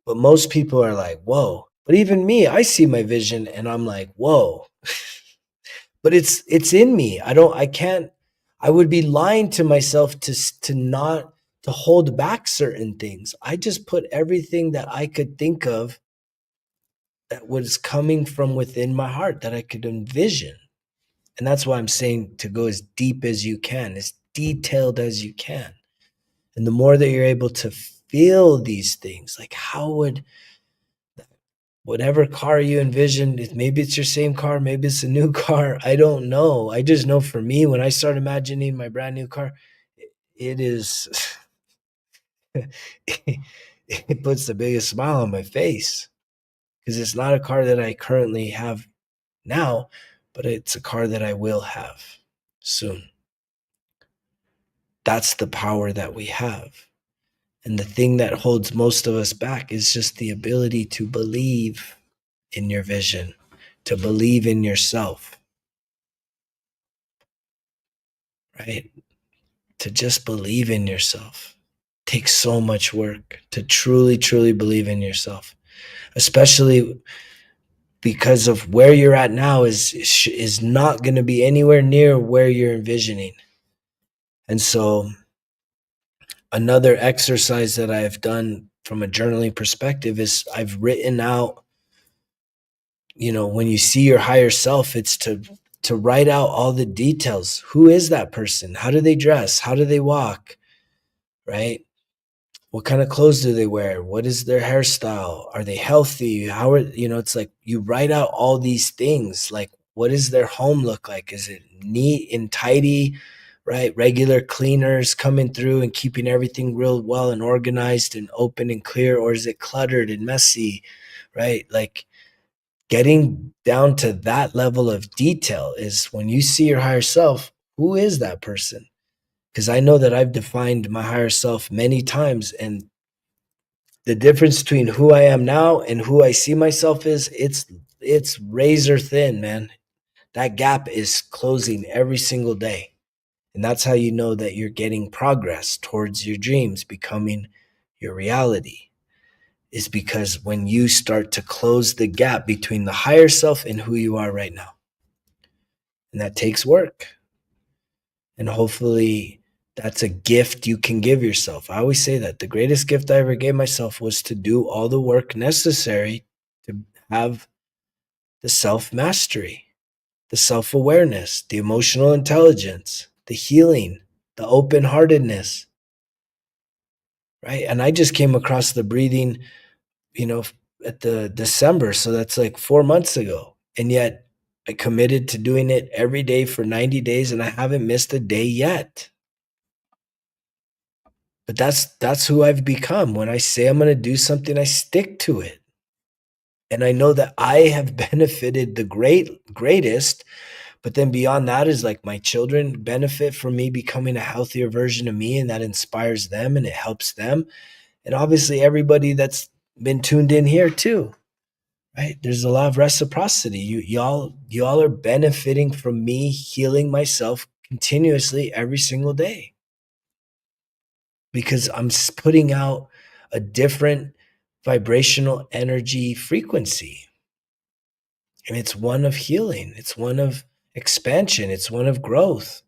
But most people are like, whoa. But even me, I see my vision and I'm like, whoa. But it's in me. I would be lying to myself to not to hold back certain things. I just put everything that I could think of that was coming from within my heart that I could envision. And that's why I'm saying to go as deep as you can, as detailed as you can. And the more that you're able to feel these things, like how would whatever car you envision, maybe it's your same car, maybe it's a new car, I don't know. I just know for me, when I start imagining my brand new car, it is, it puts the biggest smile on my face, because it's not a car that I currently have now, but it's a car that I will have soon. That's the power that we have. And the thing that holds most of us back is just the ability to believe in your vision, to believe in yourself, right? To just believe in yourself. It takes so much work to truly, truly believe in yourself, especially because of where you're at now is not going to be anywhere near where you're envisioning. And so another exercise that I've done from a journaling perspective is I've written out, when you see your higher self, it's to write out all the details. Who is that person? How do they dress? How do they walk? Right? What kind of clothes do they wear? What is their hairstyle? Are they healthy? How are, it's like you write out all these things. Like, what does their home look like? Is it neat and tidy, right? Regular cleaners coming through and keeping everything real well and organized and open and clear? Or is it cluttered and messy, right? Like, getting down to that level of detail is when you see your higher self, who is that person? Because I know that I've defined my higher self many times, and the difference between who I am now and who I see myself is it's razor thin, man. That gap is closing every single day. And that's how you know that you're getting progress towards your dreams becoming your reality. Is because when you start to close the gap between the higher self and who you are right now. And that takes work. And hopefully that's a gift you can give yourself. I always say that the greatest gift I ever gave myself was to do all the work necessary to have the self mastery, the self awareness, the emotional intelligence, the healing, the open heartedness, right? And I just came across the breathing, you know, at the December. So that's like 4 months ago. And yet I committed to doing it every day for 90 days and I haven't missed a day yet. But that's who I've become. When I say I'm going to do something, I stick to it. And I know that I have benefited the greatest, but then beyond that is like my children benefit from me becoming a healthier version of me, and that inspires them and it helps them. And obviously everybody that's been tuned in here too. Right? There's a lot of reciprocity. Y'all are benefiting from me healing myself continuously every single day, because I'm putting out a different vibrational energy frequency. And it's one of healing, it's one of expansion, it's one of growth.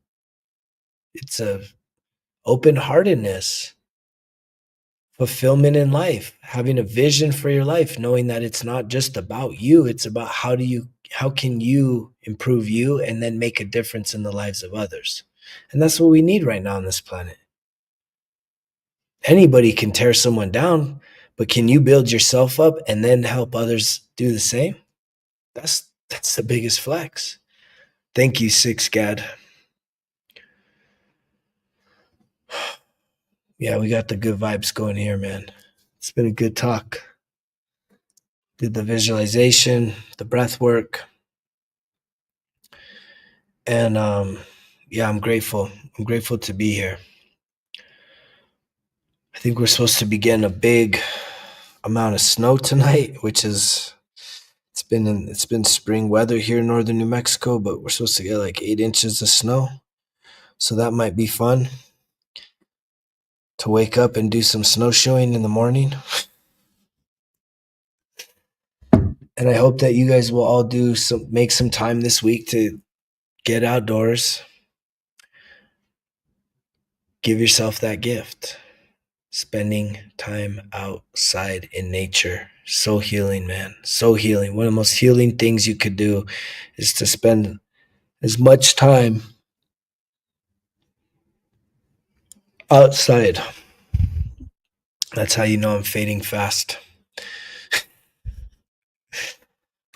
It's a open-heartedness, fulfillment in life, having a vision for your life, knowing that it's not just about you, it's about how can you improve you and then make a difference in the lives of others. And that's what we need right now on this planet. Anybody can tear someone down, but can you build yourself up and then help others do the same? That's the biggest flex. Thank you, Six Gad. Yeah, we got the good vibes going here, man. It's been a good talk. Did the visualization, the breath work, and yeah, I'm grateful. I'm grateful to be here. I think we're supposed to be getting a big amount of snow tonight, which is it's been spring weather here in northern New Mexico, but we're supposed to get like 8 inches of snow. So that might be fun to wake up and do some snowshoeing in the morning. And I hope that you guys will all make some time this week to get outdoors. Give yourself that gift. Spending time outside in nature. So healing, man. So healing. One of the most healing things you could do is to spend as much time outside. That's how you know I'm fading fast. But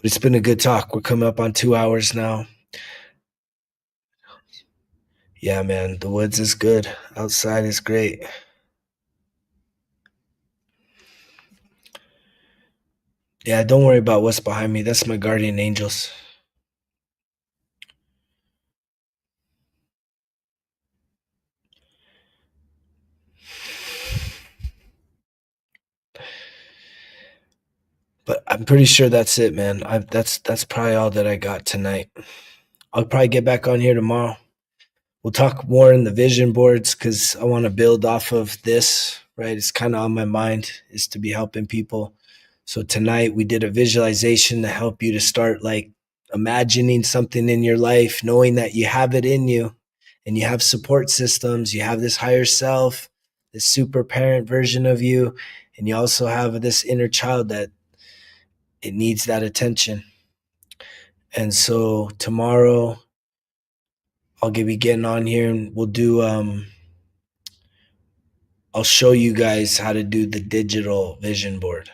it's been a good talk. We're coming up on 2 hours now. Yeah, man, the woods is good. Outside is great. Yeah, don't worry about what's behind me. That's my guardian angels. But I'm pretty sure that's it, man. That's probably all that I got tonight. I'll probably get back on here tomorrow. We'll talk more in the vision boards because I want to build off of this, right? It's kind of on my mind is to be helping people. So tonight we did a visualization to help you to start like imagining something in your life, knowing that you have it in you and you have support systems, you have this higher self, this super parent version of you, and you also have this inner child that it needs that attention. And so tomorrow I'll be getting on here and we'll do I'll show you guys how to do the digital vision board.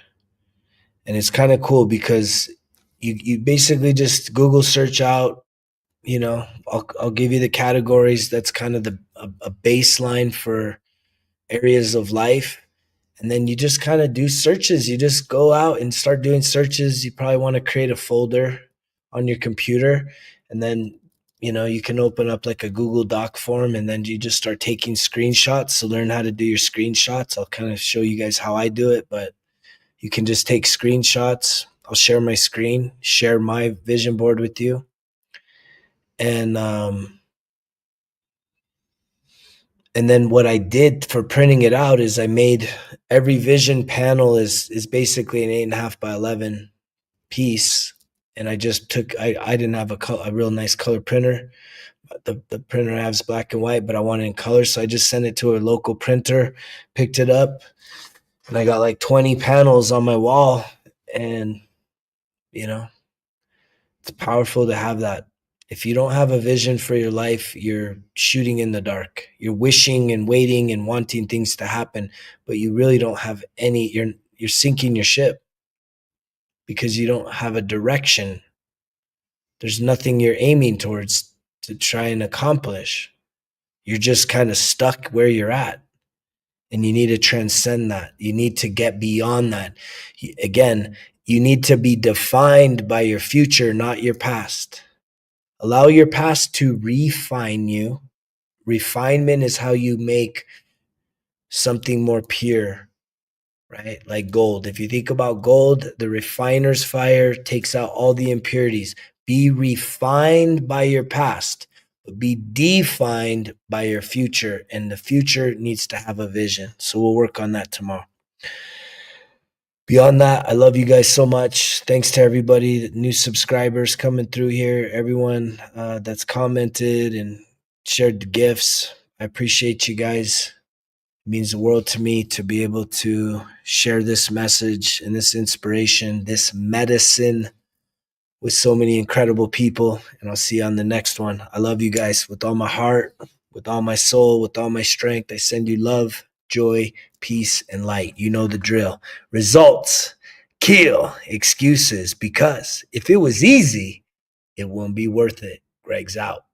And it's kind of cool because you basically just Google search out, I'll give you the categories. That's kind of a baseline for areas of life. And then you just kind of do searches. You just go out and start doing searches. You probably want to create a folder on your computer. And then, you can open up like a Google Doc form and then you just start taking screenshots to learn how to do your screenshots. I'll kind of show you guys how I do it, but you can just take screenshots. I'll share my screen, share my vision board with you. And then what I did for printing it out is I made every vision panel is basically an 8.5 by 11 piece. And I just I didn't have a real nice color printer. The printer I have is black and white, but I wanted in color. So I just sent it to a local printer, picked it up, and I got like 20 panels on my wall. And, it's powerful to have that. If you don't have a vision for your life, you're shooting in the dark. You're wishing and waiting and wanting things to happen, but you really don't have any. You're sinking your ship because you don't have a direction. There's nothing you're aiming towards to try and accomplish. You're just kind of stuck where you're at. And you need to transcend that. You need to get beyond that. Again, you need to be defined by your future, not your past. Allow your past to refine you. Refinement is how you make something more pure, right? Like gold. If you think about gold, the refiner's fire takes out all the impurities. Be refined by your past, but be defined by your future. And the future needs to have a vision. So we'll work on that tomorrow. Beyond that, I love you guys so much. Thanks to everybody, new subscribers coming through here, everyone that's commented and shared the gifts. I appreciate you guys. It means the world to me to be able to share this message and this inspiration, this medicine with so many incredible people. And I'll see you on the next one. I love you guys with all my heart, with all my soul, with all my strength. I send you love, joy, peace, and light. You know the drill. Results kill excuses, because if it was easy, it wouldn't be worth it. Greg's out.